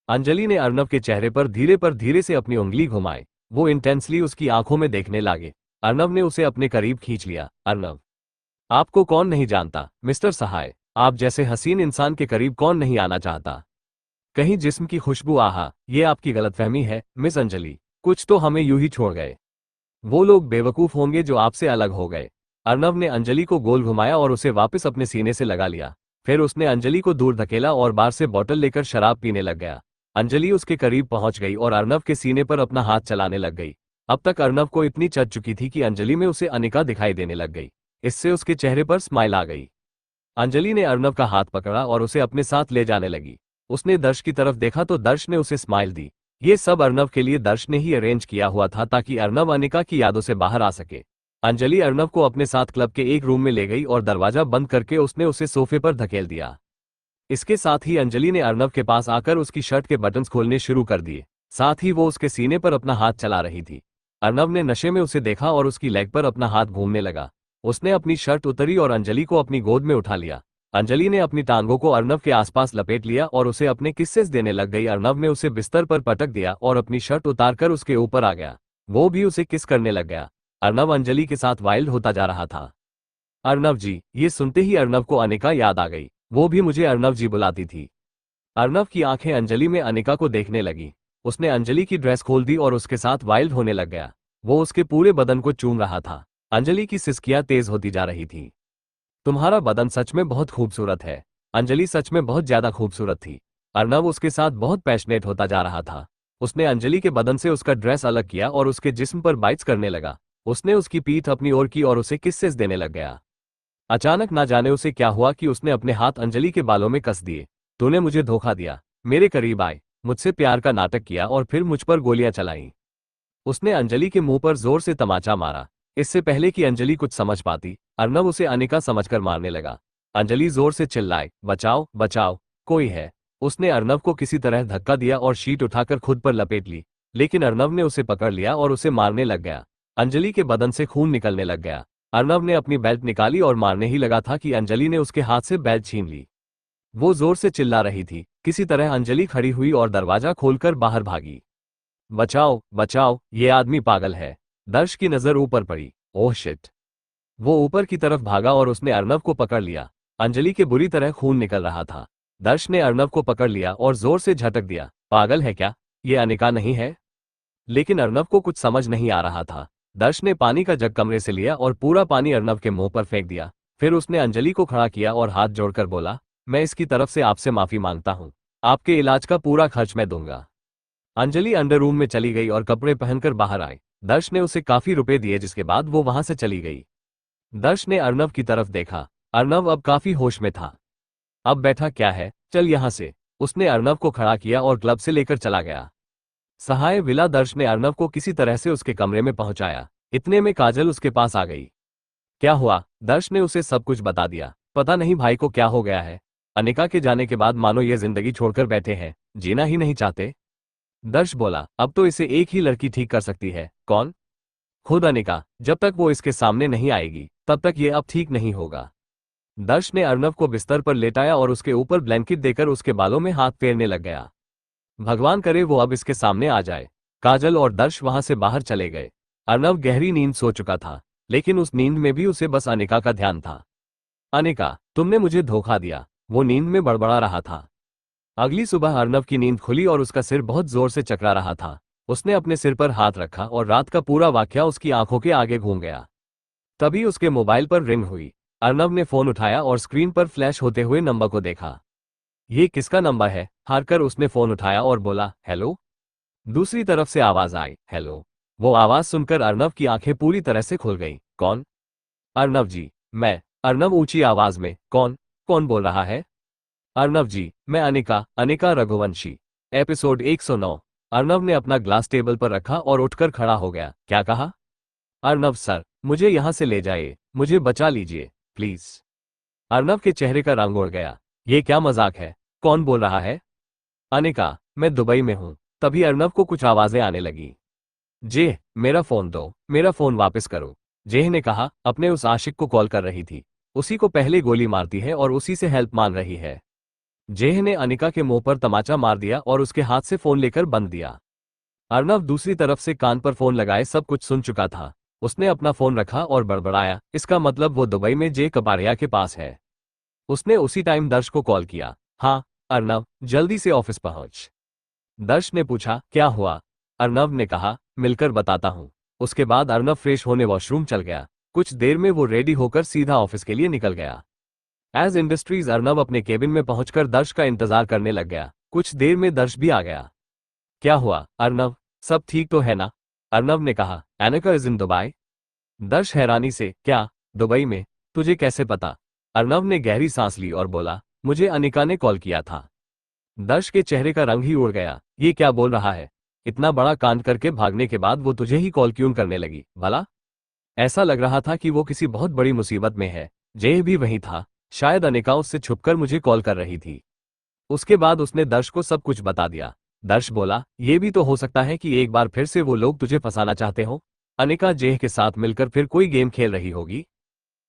अंजलि ने अर्नव के चेहरे पर धीरे से अपनी उंगली घुमाई। वो इंटेंसली उसकी आंखों में देखने लगे। अर्नव ने उसे अपने करीब खींच लिया। अर्नव, आपको कौन नहीं जानता मिस्टर सहाय, आप जैसे हसीन इंसान के करीब कौन नहीं आना चाहता। कहीं जिस्म की खुशबू, आहा, ये आपकी गलतफहमी है मिस अंजलि। कुछ तो हमें यूं ही छोड़ गए। वो लोग बेवकूफ होंगे जो आपसे अलग हो गए। अर्नव ने अंजलि को गोल घुमाया और उसे वापस अपने सीने से लगा लिया। फिर उसने अंजलि को दूर धकेला और बार से बोतल लेकर शराब पीने लग गया। अंजलि उसके करीब पहुंच गई और अर्नव के सीने पर अपना हाथ चलाने लग गई। अब तक अर्नव को इतनी चढ़ चुकी थी कि अंजलि में उसे अनिका दिखाई देने लग गई। इससे उसके चेहरे पर स्माइल आ गई। अंजलि ने अर्नव का हाथ पकड़ा और उसे अपने साथ ले जाने लगी। उसने दर्श की तरफ देखा तो दर्श ने उसे स्माइल दी। ये सब अर्नव के लिए दर्श ने ही अरेंज किया हुआ था ताकि अर्नव अनिका की यादों से बाहर आ सके। अंजलि अर्नव को अपने साथ क्लब के एक रूम में ले गई और दरवाजा बंद करके उसने उसे सोफे पर धकेल दिया। इसके साथ ही अंजलि ने अर्नव के पास आकर उसकी शर्ट के बटन्स खोलने शुरू कर दिए। साथ ही वो उसके सीने पर अपना हाथ चला रही थी। अर्नव ने नशे में उसे देखा और उसकी लेग पर अपना हाथ घूमने लगा। उसने अपनी शर्ट उतरी और अंजलि को अपनी गोद में उठा लिया। अंजलि ने अपनी टांगों को अर्नव के आसपास लपेट लिया और उसे अपने किस्सेस देने लग गई। अर्नव ने उसे बिस्तर पर पटक दिया और अपनी शर्ट उतारकर उसके ऊपर आ गया। वो भी उसे किस करने लग गया। अर्नव अंजलि के साथ वाइल्ड होता जा रहा था। अर्नव जी, ये सुनते ही अर्नव को अनिका याद आ गई। वो भी मुझे अर्नव जी बुलाती थी। अर्नव की आंखें अंजलि में अनिका को देखने लगी। उसने अंजलि की ड्रेस खोल दी और उसके साथ वाइल्ड होने लग गया। वो उसके पूरे बदन को चूम रहा था। अंजलि की सिसकियां तेज होती जा रही थी। तुम्हारा बदन सच में बहुत खूबसूरत है। अंजलि सच में बहुत ज्यादा खूबसूरत थी। अर्नव उसके साथ बहुत पैशनेट होता जा रहा था। उसने अंजलि के बदन से उसका ड्रेस अलग किया और उसके जिस्म पर बाइट्स करने लगा। उसने उसकी पीठ अपनी ओर की और उसे किस्सेस देने लग गया। अचानक ना जाने उसे क्या हुआ कि उसने अपने हाथ अंजलि के बालों में कस दिए। तूने मुझे धोखा दिया, मेरे करीब आए, मुझसे प्यार का नाटक किया और फिर मुझ पर गोलियां चलाईं। उसने अंजलि के मुंह पर जोर से तमाचा मारा। इससे पहले कि अंजलि कुछ समझ पाती, अर्नव उसे अनिका समझकर मारने लगा। अंजलि जोर से चिल्लाई, बचाओ बचाओ, कोई है। उसने अर्नव को किसी तरह धक्का दिया और शीट उठाकर खुद पर लपेट ली, लेकिन अर्नव ने उसे पकड़ लिया और उसे मारने लग गया। अंजलि के बदन से खून निकलने लग गया। अर्नव ने अपनी बेल्ट निकाली और मारने ही लगा था कि अंजलि ने उसके हाथ से बेल्ट छीन ली। वो जोर से चिल्ला रही थी। किसी तरह अंजलि खड़ी हुई और दरवाजा खोलकर बाहर भागी। बचाओ बचाओ, ये आदमी पागल है। दर्श की नजर ऊपर पड़ी। Oh shit. वो ऊपर की तरफ भागा और उसने अर्नव को पकड़ लिया। अंजलि के बुरी तरह खून निकल रहा था। दर्श ने अर्नव को पकड़ लिया और जोर से झटक दिया। पागल है क्या? ये अनिका नहीं है? लेकिन अर्नव को कुछ समझ नहीं आ रहा था। दर्श ने पानी का जग कमरे से लिया और पूरा पानी अर्नव के मुंह पर फेंक दिया। फिर उसने अंजलि को खड़ा किया और हाथ जोड़कर बोला, मैं इसकी तरफ से आपसे माफी मांगता हूं। आपके इलाज का पूरा खर्च मैं दूंगा। अंजलि अंडर रूम में चली गई और कपड़े पहनकर बाहर आई। दर्श ने उसे काफी रुपए दिए जिसके बाद वो वहां से चली गई। दर्श ने अर्नव की तरफ देखा। अर्नव अब काफी होश में था। अब बैठा क्या है, चल यहां से। उसने अर्नव को खड़ा किया और क्लब से लेकर चला गया। सहाय विला दर्श ने अर्नव को किसी तरह से उसके कमरे में पहुंचाया। इतने में काजल उसके पास आ गई। क्या हुआ? दर्श ने उसे सब कुछ बता दिया। पता नहीं भाई को क्या हो गया है। अनिका के जाने के बाद मानो ये जिंदगी छोड़कर बैठे हैं, जीना ही नहीं चाहते। दर्श बोला, अब तो इसे एक ही लड़की ठीक कर सकती है। कौन? खुद अनिका। जब तक वो इसके सामने नहीं आएगी तब तक ये अब ठीक नहीं होगा। दर्श ने अर्नव को बिस्तर पर लेटाया और उसके ऊपर ब्लैंकेट देकर उसके बालों में हाथ फेरने लग गया। भगवान करे वो अब इसके सामने आ जाए। काजल और दर्श वहां से बाहर चले गए। अर्नव गहरी नींद सो चुका था, लेकिन उस नींद में भी उसे बस अनिका का ध्यान था। अनिका, तुमने मुझे धोखा दिया, वो नींद में बड़बड़ा रहा था। अगली सुबह अर्नव की नींद खुली और उसका सिर बहुत जोर से चकरा रहा था। उसने अपने सिर पर हाथ रखा और रात का पूरा वाकया उसकी आंखों के आगे घूम गया। तभी उसके मोबाइल पर रिंग हुई। अर्नव ने फोन उठाया और स्क्रीन पर फ्लैश होते हुए नंबर को देखा। ये किसका नंबर है? हारकर उसने फोन उठाया और बोला, हेलो। दूसरी तरफ से आवाज आई, हेलो। वो आवाज सुनकर अर्नव की आंखें पूरी तरह से खुल गईं। कौन? अर्नव जी, मैं। अर्नव ऊंची आवाज में, कौन? कौन बोल रहा है? अर्नव जी, मैं अनिका, अनिका रघुवंशी। एपिसोड 109। अर्नव ने अपना ग्लास टेबल पर रखा और उठकर खड़ा हो गया। क्या कहा? अर्नव सर, मुझे यहां से ले जाइए, मुझे बचा लीजिए प्लीज। अर्नव के चेहरे का रंग उड़ गया। ये क्या मजाक है? कौन बोल रहा है? अनिका, मैं दुबई में हूं। तभी अर्नव को कुछ आवाजें आने लगी। जेह, मेरा फोन दो, मेरा फोन वापस करो। जेह ने कहा। अपने उस आशिक को कॉल कर रही थी। उसी को पहले गोली मारती है और उसी से हेल्प मांग रही है। जेह ने अनिका के मुंह पर तमाचा मार दिया और उसके हाथ से फोन लेकर बंद दिया। अर्नव दूसरी तरफ से कान पर फोन लगाए सब कुछ सुन चुका था। उसने अपना फोन रखा और बड़बड़ाया, इसका मतलब वो दुबई में जे कपाड़िया के पास है। उसने उसी टाइम दर्श को कॉल किया। हाँ अर्नव, जल्दी से ऑफिस पहुंच। दर्श ने पूछा, क्या हुआ? अर्नव ने कहा, मिलकर बताता हूं। उसके बाद अर्नव फ्रेश होने वॉशरूम चल गया। कुछ देर में वो रेडी होकर सीधा ऑफिस के लिए निकल गया। एज इंडस्ट्रीज अर्नव अपने केबिन में पहुंचकर दर्श का इंतजार करने लग गया। कुछ देर में दर्श भी आ गया। क्या हुआ अर्नव, सब ठीक तो है ना? अर्नव ने कहा, एनिका इज इन दुबई। दर्श हैरानी से, क्या दुबई में? तुझे कैसे पता? अर्नव ने गहरी सांस ली और बोला, मुझे अनिका ने कॉल किया था। दर्श के चेहरे का रंग ही उड़ गया। ये क्या बोल रहा है? इतना बड़ा कांड करके भागने के बाद वो तुझे ही कॉल क्यों करने लगी भला? ऐसा लग रहा था कि वो किसी बहुत बड़ी मुसीबत में है। जेह भी वही था। शायद अनिका उससे छुपकर मुझे कॉल कर रही थी। उसके बाद उसने दर्श को सब कुछ बता दिया। दर्श बोला, ये भी तो हो सकता है कि एक बार फिर से वो लोग तुझे फंसाना चाहते हो। अनिका जेह के साथ मिलकर फिर कोई गेम खेल रही होगी।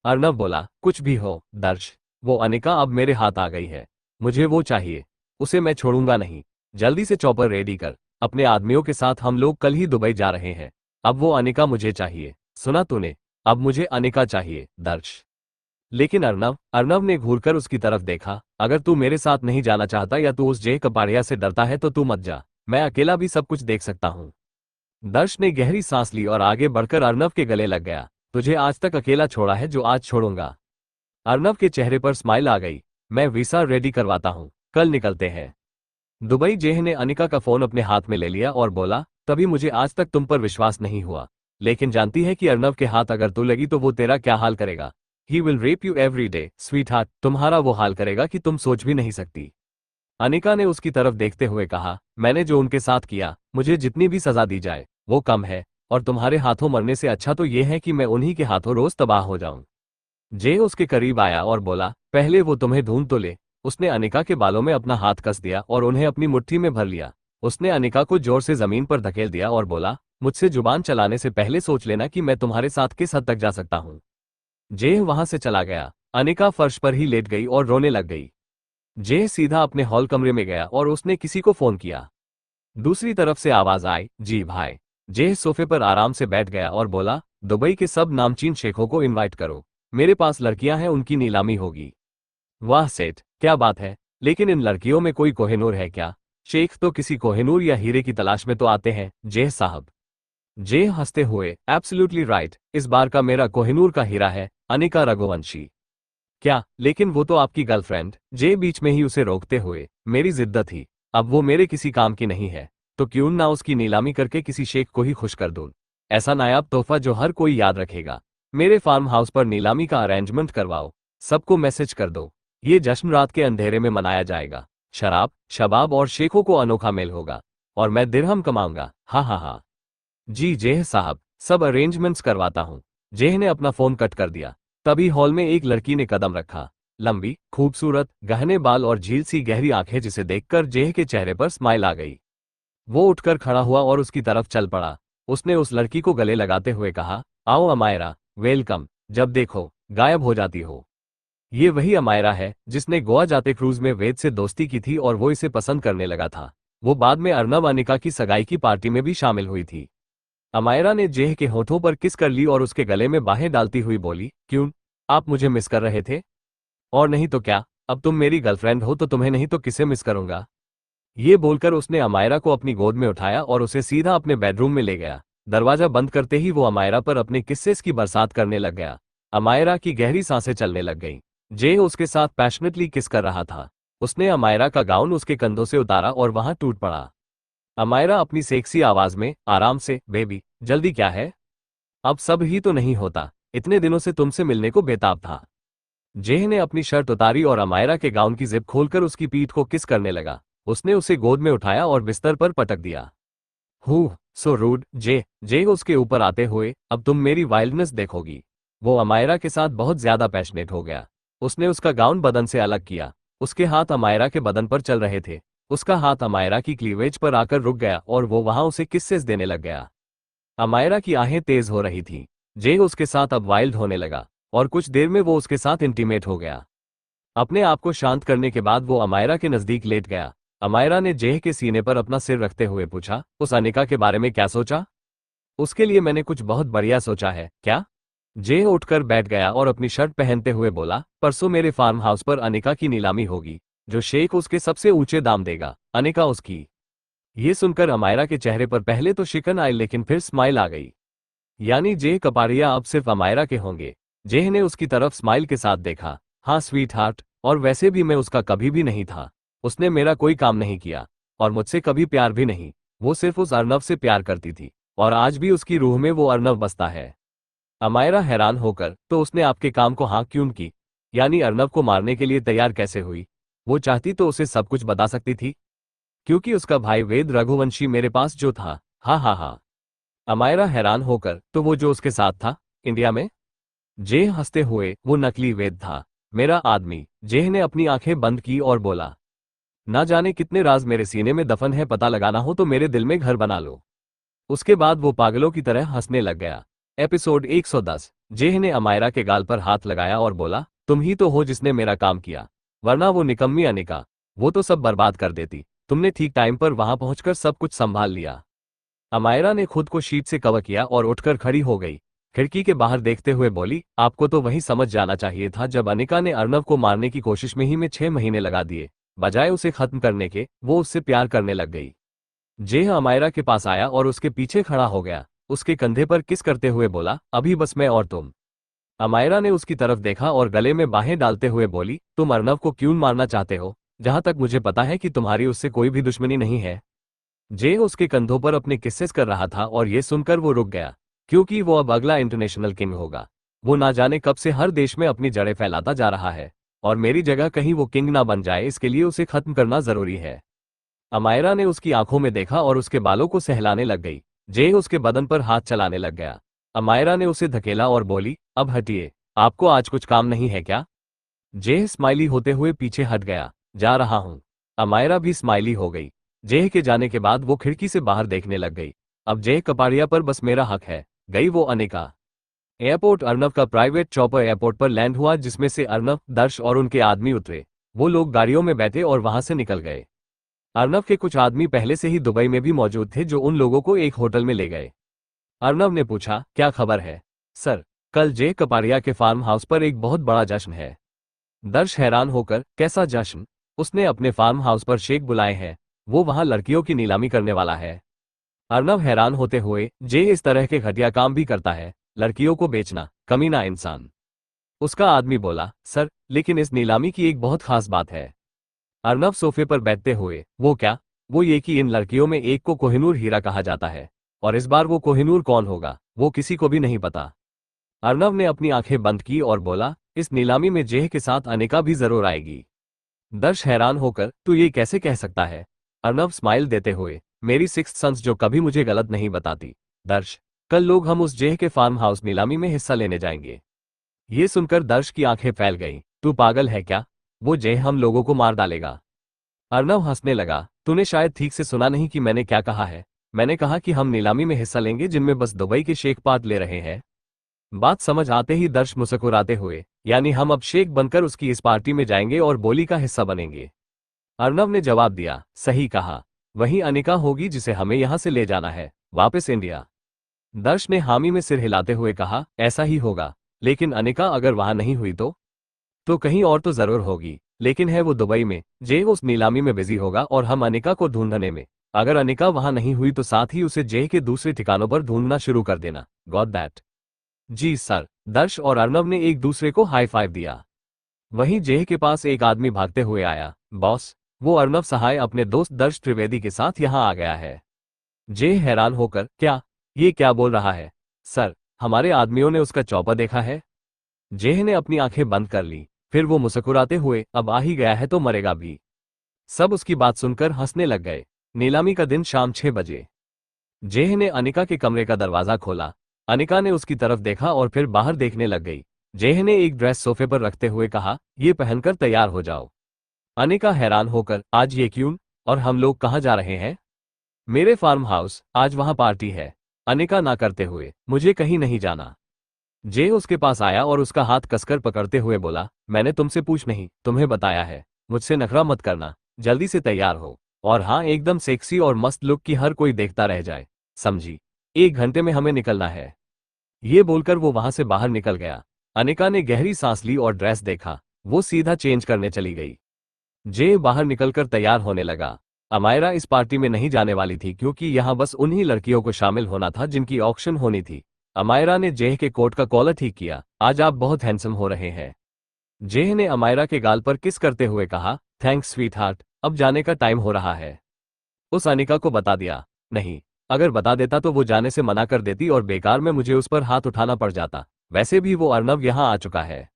अर्नव बोला, कुछ भी हो दर्श, वो अनिका अब मेरे हाथ आ गई है। मुझे वो चाहिए। उसे मैं छोड़ूंगा नहीं। जल्दी से चॉपर रेडी कर। अपने आदमियों के साथ हम लोग कल ही दुबई जा रहे हैं। अब वो अनिका मुझे चाहिए। सुना तूने? अब मुझे अनिका चाहिए दर्श। लेकिन अर्नव ने घूरकर उसकी तरफ देखा। अगर तू मेरे साथ नहीं जाना चाहता या तू उस जेह कपाड़िया से डरता है तो तू मत जा। मैं अकेला भी सब कुछ देख सकता हूँ। दर्श ने गहरी सांस ली और आगे बढ़कर अर्नव के गले लग गया। तुझे आज तक अकेला छोड़ा है जो आज छोड़ूंगा। अर्नव के चेहरे पर स्माइल आ गई। मैं वीसा रेडी करवाता हूँ, कल निकलते हैं दुबई। जेह ने अनिका का फोन अपने हाथ में ले लिया और बोला, तभी मुझे आज तक तुम पर विश्वास नहीं हुआ। लेकिन जानती है कि अर्नव के हाथ अगर तू लगी तो वो तेरा क्या हाल करेगा? He will rape you every day sweet heart. तुम्हारा वो हाल करेगा कि तुम सोच भी नहीं सकती। अनिका ने उसकी तरफ देखते हुए कहा, मैंने जो उनके साथ किया, मुझे जितनी भी सजा दी जाए वो कम है। और तुम्हारे हाथों मरने से अच्छा तो ये है कि मैं उन्हीं के हाथों रोज तबाह हो जाऊं। जे उसके करीब आया और बोला, पहले वो तुम्हें ढूंढ तो ले। उसने अनिका के बालों में अपना हाथ कस दिया और उन्हें अपनी मुट्ठी में भर लिया। उसने अनिका को जोर से जमीन पर धकेल दिया और बोला, मुझसे जुबान चलाने से पहले सोच लेना कि मैं तुम्हारे साथ किस हद तक जा सकता हूं। जेह वहां से चला गया। अनिका फर्श पर ही लेट गई और रोने लग गई। जेह सीधा अपने हॉल कमरे में गया और उसने किसी को फोन किया। दूसरी तरफ से आवाज आई, जी भाई। जेह सोफे पर आराम से बैठ गया और बोला, दुबई के सब नामचीन शेखों को इनवाइट करो। मेरे पास लड़कियां हैं, उनकी नीलामी होगी। वाह सेठ, क्या बात है। लेकिन इन लड़कियों में कोई कोहिनूर है क्या? शेख तो किसी कोहिनूर या हीरे की तलाश में तो आते हैं जेह साहब। जेह हंसते हुए, एब्सोल्युटली राइट, इस बार का मेरा कोहिनूर का हीरा है अनिका रघुवंशी। क्या? लेकिन वो तो आपकी गर्लफ्रेंड। जे बीच में ही उसे रोकते हुए, मेरी जिद्दत थी। अब वो मेरे किसी काम की नहीं है, तो क्यों ना उसकी नीलामी करके किसी शेख को ही खुश कर दूं। ऐसा नायाब तोहफा जो हर कोई याद रखेगा। मेरे फार्म हाउस पर नीलामी का अरेंजमेंट करवाओ। सबको मैसेज कर दो। ये जश्न रात के अंधेरे में मनाया जाएगा। शराब, शबाब और शेखों को अनोखा मेल होगा। और मैं दिरहम कमाऊंगा। हाँ हाँ हाँ। जी जेह साहब, सब अरेंजमेंट्स करवाता हूँ। जेह ने अपना फोन कट कर दिया। तभी हॉल में एक लड़की ने कदम रखा। लंबी, खूबसूरत, गहने बाल और झील सी गहरी आंखें, जिसे देखकर जेह के चेहरे पर स्माइल आ गई। वो उठकर खड़ा हुआ और उसकी तरफ चल पड़ा। उसने उस लड़की को गले लगाते हुए कहा, आओ अमायरा, वेलकम। जब देखो गायब हो जाती हो। ये वही अमायरा है जिसने गोवा जाते क्रूज में वेद से दोस्ती की थी और वो इसे पसंद करने लगा था। वो बाद में अर्नब अनिका की सगाई की पार्टी में भी शामिल हुई थी। अमायरा ने जेह के होठों पर किस कर ली और उसके गले में बाहें डालती हुई बोली, क्यों, आप मुझे मिस कर रहे थे? और नहीं तो क्या, अब तुम मेरी गर्लफ्रेंड हो तो तुम्हें नहीं तो किसे मिस करूंगा। ये बोलकर उसने अमायरा को अपनी गोद में उठाया और उसे सीधा अपने बेडरूम में ले गया। दरवाजा बंद करते ही वो अमायरा पर अपने किस्सेस की बरसात करने लग गया। अमायरा की गहरी सांसें चलने लग गईं। जे उसके साथ पैशनेटली किस कर रहा था। उसने अमायरा का गाउन उसके कंधों से उतारा और वहां टूट पड़ा। अमायरा अपनी सेक्सी आवाज में आराम से, बेबी जल्दी क्या है, अब सब ही तो नहीं होता, इतने दिनों से तुमसे मिलने को बेताब था। जेह ने अपनी शर्ट उतारी और अमायरा के गाउन की जिप खोलकर उसकी पीठ को किस करने लगा। उसने उसे गोद में उठाया और बिस्तर पर पटक दिया। हु सो रूड जे उसके ऊपर आते हुए, अब तुम मेरी वाइल्डनेस देखोगी। वो अमायरा के साथ बहुत ज्यादा पैशनेट हो गया। उसने उसका गाउन बदन से अलग किया। उसके हाथ अमायरा के बदन पर चल रहे थे। उसका हाथ अमायरा की क्लीवेज पर आकर रुक गया और वो वहां उसे किस्सेस देने लग गया। अमायरा की आहें तेज हो रही थी। जे उसके साथ अब वाइल्ड होने लगा और कुछ देर में वो उसके साथ इंटीमेट हो गया। अपने आप को शांत करने के बाद वो अमायरा के नजदीक लेट गया। अमायरा ने जेह के सीने पर अपना सिर रखते हुए पूछा, उस अनिका के बारे में क्या सोचा? उसके लिए मैंने कुछ बहुत बढ़िया सोचा है। क्या? जेह उठकर बैठ गया और अपनी शर्ट पहनते हुए बोला, परसों मेरे फार्म हाउस पर अनिका की नीलामी होगी। जो शेख उसके सबसे ऊंचे दाम देगा, अनिका उसकी। ये सुनकर अमायरा के चेहरे पर पहले तो शिकन आई लेकिन फिर स्माइल आ गई। यानी जेह कपाड़िया अब सिर्फ अमायरा के होंगे। जेह ने उसकी तरफ स्माइल के साथ देखा। हाँ स्वीट हार्ट, और वैसे भी मैं उसका कभी भी नहीं था। उसने मेरा कोई काम नहीं किया और मुझसे कभी प्यार भी नहीं। वो सिर्फ उस अर्नब से प्यार करती थी और आज भी उसकी रूह में वो अर्नब बसता है। अमायरा हैरान होकर, तो उसने आपके काम को हाँ क्यों की? यानी अर्नब को मारने के लिए तैयार कैसे हुई? वो चाहती तो उसे सब कुछ बता सकती थी, क्योंकि उसका भाई वेद रघुवंशी मेरे पास जो था। हाँ हाँ हाँ। अमायरा हैरान होकर, तो वो जो उसके साथ था, इंडिया में? जेह हंसते हुए, वो नकली वेद था, मेरा आदमी। जेह ने अपनी आंखें बंद की और बोला, ना जाने कितने राज मेरे सीने में दफन है, पता लगाना हो तो मेरे दिल में घर बना लो। उसके बाद वो पागलों की तरह हंसने लग गया। एपिसोड 110। जेह ने अमायरा के गाल पर हाथ लगाया और बोला, तुम ही तो हो जिसने मेरा काम किया, वरना वो निकम्मी अनिका, वो तो सब बर्बाद कर देती। तुमने ठीक टाइम पर वहां पहुंचकर सब कुछ संभाल लिया। अमायरा ने खुद को शीट से कवर किया और उठकर खड़ी हो गई। खिड़की के बाहर देखते हुए बोली, आपको तो वही समझ जाना चाहिए था जब अनिका ने अर्नब को मारने की कोशिश में ही 6 महीने लगा दिए। बजाय उसे खत्म करने के, वो उससे प्यार करने लग गई। जेह अमायरा के पास आया और उसके पीछे खड़ा हो गया। उसके कंधे पर किस करते हुए बोला, अभी बस मैं और तुम। अमायरा ने उसकी तरफ देखा और गले में बाहें डालते हुए बोली, तुम अर्नब को क्यों मारना चाहते हो? जहां तक मुझे पता है कि तुम्हारी उससे कोई भी दुश्मनी नहीं है। जे उसके कंधों पर अपने किस्सेस कर रहा था और ये सुनकर वो रुक गया, क्योंकि वो अब अगला इंटरनेशनल किंग होगा। वो ना जाने कब से हर देश में अपनी जड़ें फैलाता जा रहा है और मेरी जगह कहीं वो किंग ना बन जाए, इसके लिए उसे खत्म करना जरूरी है। अमायरा ने उसकी आंखों में देखा और उसके बालों को सहलाने लग गई। जे उसके बदन पर हाथ चलाने लग गया। अमायरा ने उसे धकेला और बोली, अब हटिए, आपको आज कुछ काम नहीं है क्या? जेह स्माइली होते हुए पीछे हट गया। जा रहा हूं। अमायरा भी स्माइली हो गई। जेह के जाने के बाद वो खिड़की से बाहर देखने लग गई। अब जेह कपाड़िया पर बस मेरा हक है, गई वो अनिका। एयरपोर्ट अर्नब का प्राइवेट चॉपर एयरपोर्ट पर लैंड हुआ, जिसमें से अर्नब, दर्श और उनके आदमी उतरे। वो लोग गाड़ियों में बैठे और वहां से निकल गए। अर्नब के कुछ आदमी पहले से ही दुबई में भी मौजूद थे, जो उन लोगों को एक होटल में ले गए। अर्नब ने पूछा, क्या खबर है? सर, कल जेह कपाड़िया के फार्म हाउस पर एक बहुत बड़ा जश्न है। दर्श हैरान होकर, कैसा जश्न? उसने अपने फार्म हाउस पर शेख बुलाए हैं, वो वहां लड़कियों की नीलामी करने वाला है। अर्नब हैरान होते हुए, जे इस तरह के घटिया काम भी करता है, लड़कियों को बेचना, कमीना इंसान। उसका आदमी बोला, सर, लेकिन इस नीलामी की एक बहुत खास बात है। अर्नब सोफे पर बैठते हुए, वो क्या? वो ये कि इन लड़कियों में एक को कोहिनूर हीरा कहा जाता है, और इस बार वो कोहिनूर कौन होगा, वो किसी को भी नहीं पता। अर्नब ने अपनी आंखें बंद की और बोला, इस नीलामी में जेह के साथ अनिका भी जरूर आएगी। दर्श हैरान होकर, तू ये कैसे कह सकता है? अर्नब स्माइल देते हुए, मेरी सिक्स्थ सेंस जो कभी मुझे गलत नहीं बताती। दर्श, कल लोग हम उस जेह के फार्म हाउस नीलामी में हिस्सा लेने जाएंगे। ये सुनकर दर्श की आंखें फैल गईं। तू पागल है क्या? वो जेह हम लोगों को मार डालेगा। अर्नव हंसने लगा। तूने शायद ठीक से सुना नहीं कि मैंने क्या कहा है। मैंने कहा कि हम नीलामी में हिस्सा लेंगे जिनमें बस दुबई के शेख पार्ट ले रहे हैं। बात समझ आते ही दर्श मुस्कुराते हुए, यानी हम अब शेख बनकर उसकी इस पार्टी में जाएंगे और बोली का हिस्सा बनेंगे। अर्नव ने जवाब दिया, सही कहा। वही अनिका होगी जिसे हमें यहां से ले जाना है, वापस इंडिया। दर्श ने हामी में सिर हिलाते हुए कहा, ऐसा ही होगा। लेकिन अनिका अगर वहां नहीं हुई तो कहीं और तो जरूर होगी, लेकिन है वो दुबई में। जे उस नीलामी में बिजी होगा और हम अनिका को ढूंढने में। अगर अनिका वहां नहीं हुई तो साथ ही उसे जे के दूसरे ठिकानों पर ढूंढना शुरू कर देना। Got that? जी सर। दर्श और अर्नव ने एक दूसरे को हाई फाइव दिया। वहीं जेह के पास एक आदमी भागते हुए आया। बॉस, वो अर्नव सहाय अपने दोस्त दर्श त्रिवेदी के साथ यहां आ गया है। जेह हैरान होकर, क्या? ये क्या बोल रहा है? सर, हमारे आदमियों ने उसका चौपर देखा है। जेह ने अपनी आंखें बंद कर ली। फिर वो मुस्कुराते हुए, अब आ ही गया है तो मरेगा भी। सब उसकी बात सुनकर हंसने लग गए। नीलामी का दिन शाम 6 बजे। जेह ने अनिका के कमरे का दरवाजा खोला। अनिका ने उसकी तरफ देखा और फिर बाहर देखने लग गई। जेह ने एक ड्रेस सोफे पर रखते हुए कहा, ये पहनकर तैयार हो जाओ। अनिका हैरान होकर, आज ये क्यों? और हम लोग कहाँ जा रहे हैं? मेरे फार्म हाउस, आज वहां पार्टी है। अनिका ना करते हुए, मुझे कहीं नहीं जाना। जे उसके पास आया और उसका हाथ कसकर पकड़ते हुए बोला, मैंने तुमसे पूछ नहीं, तुम्हें बताया है। मुझसे नखरा मत करना। जल्दी से तैयार हो। और हाँ, एकदम सेक्सी और मस्त लुक की हर कोई देखता रह जाए, समझी? 1 घंटे में हमें निकलना है। ये बोलकर वो वहां से बाहर निकल गया। अनिका ने गहरी सांस ली और ड्रेस देखा। वो सीधा चेंज करने चली गई। जे बाहर निकलकर तैयार होने लगा। अमायरा इस पार्टी में नहीं जाने वाली थी क्योंकि यहाँ बस उन्हीं लड़कियों को शामिल होना था जिनकी ऑक्शन होनी थी। अमायरा ने जेह के कोट का कॉलर ठीक किया। आज आप बहुत हैंडसम हो रहे हैं। जेह ने अमायरा के गाल पर किस करते हुए कहा, थैंक्स स्वीट हार्ट, अब जाने का टाइम हो रहा है। उस अनिका को बता दिया? नहीं, अगर बता देता तो वो जाने से मना कर देती और बेकार में मुझे उस पर हाथ उठाना पड़ जाता। वैसे भी वो अर्नव यहाँ आ चुका है।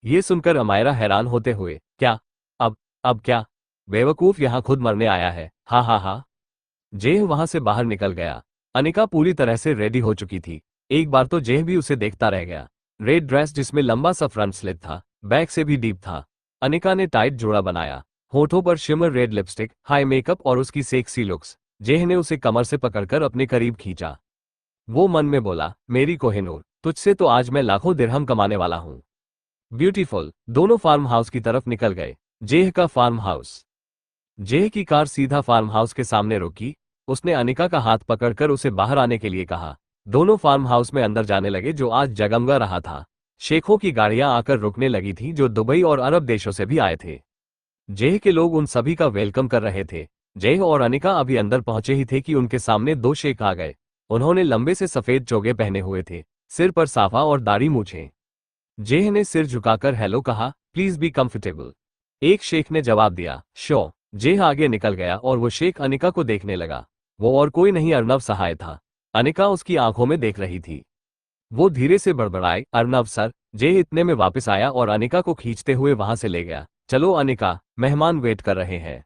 ये सुनकर अमायरा हैरान होते हुए, क्या? अब अब क्या? बेवकूफ, यहाँ खुद मरने आया है। हा हा हा। जेह वहां से बाहर निकल गया। अनिका पूरी तरह से रेडी हो चुकी थी। एक बार तो जेह भी उसे देखता रह गया। रेड ड्रेस जिसमें लंबा सा फ्रंट स्लिट था, बैक से भी डीप था। अनिका ने टाइट जोड़ा बनाया, होठों पर shimmer red lipstick, high makeup और उसकी सेक्सी लुक्स। जेह ने उसे कमर से पकड़कर अपने करीब खींचा। वो मन में बोला, मेरी कोहिनूर, तुझसे तो आज मैं लाखों दिरहम कमाने वाला हूं। ब्यूटीफुल। दोनों फार्म हाउस की तरफ निकल गए। जेह का फार्म हाउस। जेह की कार सीधा फार्म हाउस के सामने रुकी। उसने अनिका का हाथ पकड़कर उसे बाहर आने के लिए कहा। दोनों फार्म हाउस में अंदर जाने लगे जो आज जगमगा रहा था। शेखों की गाड़ियां आकर रुकने लगी थी जो दुबई और अरब देशों से भी आए थे। जेह के लोग उन सभी का वेलकम कर रहे थे। जेह और अनिका अभी अंदर पहुंचे ही थे कि उनके सामने 2 शेख आ गए। उन्होंने लंबे से सफेद चोगे पहने हुए थे, सिर पर साफा और दाढ़ी मूछें। जेह ने सिर झुकाकर हेलो कहा, प्लीज बी कंफर्टेबल। एक शेख ने जवाब दिया, श्योर। जेह आगे निकल गया और वो शेख अनिका को देखने लगा। वो और कोई नहीं, अर्नव सहाय था। अनिका उसकी आंखों में देख रही थी। वो धीरे से बड़बड़ाए, अर्नव सर। जेह इतने में वापस आया और अनिका को खींचते हुए वहां से ले गया। चलो अनिका, मेहमान वेट कर रहे हैं।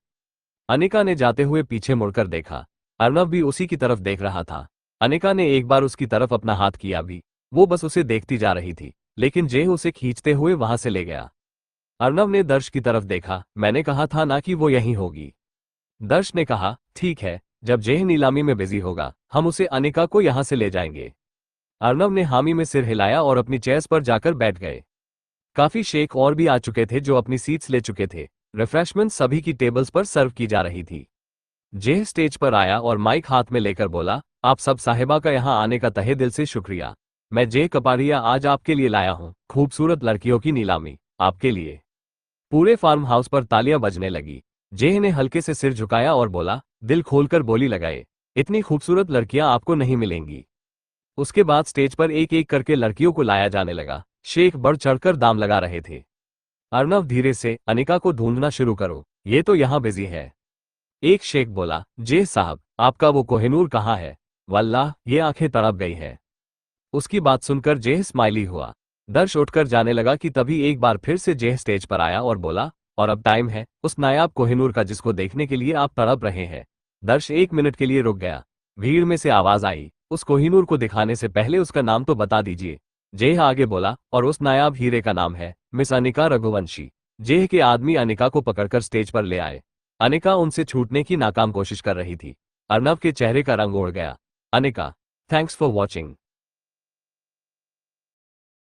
अनिका ने जाते हुए पीछे मुड़कर देखा। अर्नव भी उसी की तरफ देख रहा था। अनिका ने एक बार उसकी तरफ अपना हाथ किया भी। वो बस उसे देखती जा रही थी, लेकिन जेह उसे खींचते हुए वहां से ले गया। अर्नव ने दर्श की तरफ देखा। मैंने कहा था ना कि वो यहीं होगी। दर्श ने कहा, ठीक है, जब जेह नीलामी में बिजी होगा हम उसे अनिका को यहां से ले जाएंगे। अर्नव ने हामी में सिर हिलाया और अपनी चेयर्स पर जाकर बैठ गए। काफी शेख और भी आ चुके थे जो अपनी सीट्स ले चुके थे। रिफ्रेशमेंट सभी की टेबल्स पर सर्व की जा रही थी। जेह स्टेज पर आया और माइक हाथ में लेकर बोला, आप सब साहिबा का यहाँ आने का तहे दिल से शुक्रिया। मैं जेह कपाड़िया आज आपके लिए लाया हूँ खूबसूरत लड़कियों की नीलामी, आपके लिए। पूरे फार्म हाउस पर तालियां बजने लगी। जेह ने हल्के से सिर झुकाया और बोला, दिल खोलकर बोली लगाए, इतनी खूबसूरत लड़कियां आपको नहीं मिलेंगी। उसके बाद स्टेज पर एक एक करके लड़कियों को लाया जाने लगा। शेख बढ़ चढ़कर दाम लगा रहे थे। अर्नव धीरे से, अनिका को ढूंढना शुरू करो, ये तो यहाँ बिजी है। एक शेख बोला, जेह साहब, आपका वो कोहिनूर कहाँ है? वल्लाह, ये आंखें तड़प गई है। उसकी बात सुनकर जेह स्माइली हुआ। दर्श उठकर जाने लगा कि तभी एक बार फिर से जेह स्टेज पर आया और बोला, और अब टाइम है उस नायाब कोहिनूर का जिसको देखने के लिए आप तड़प रहे हैं। दर्श 1 मिनट के लिए रुक गया। भीड़ में से आवाज आई, उस कोहिनूर को दिखाने से पहले उसका नाम तो बता दीजिए। जेह आगे बोला, और उस नायाब हीरे का नाम है मिस अनिका रघुवंशी। जेह के आदमी अनिका को पकड़कर स्टेज पर ले आए। अनिका उनसे छूटने की नाकाम कोशिश कर रही थी। अर्नब के चेहरे का रंग उड़ गया। Anika, thanks for watching.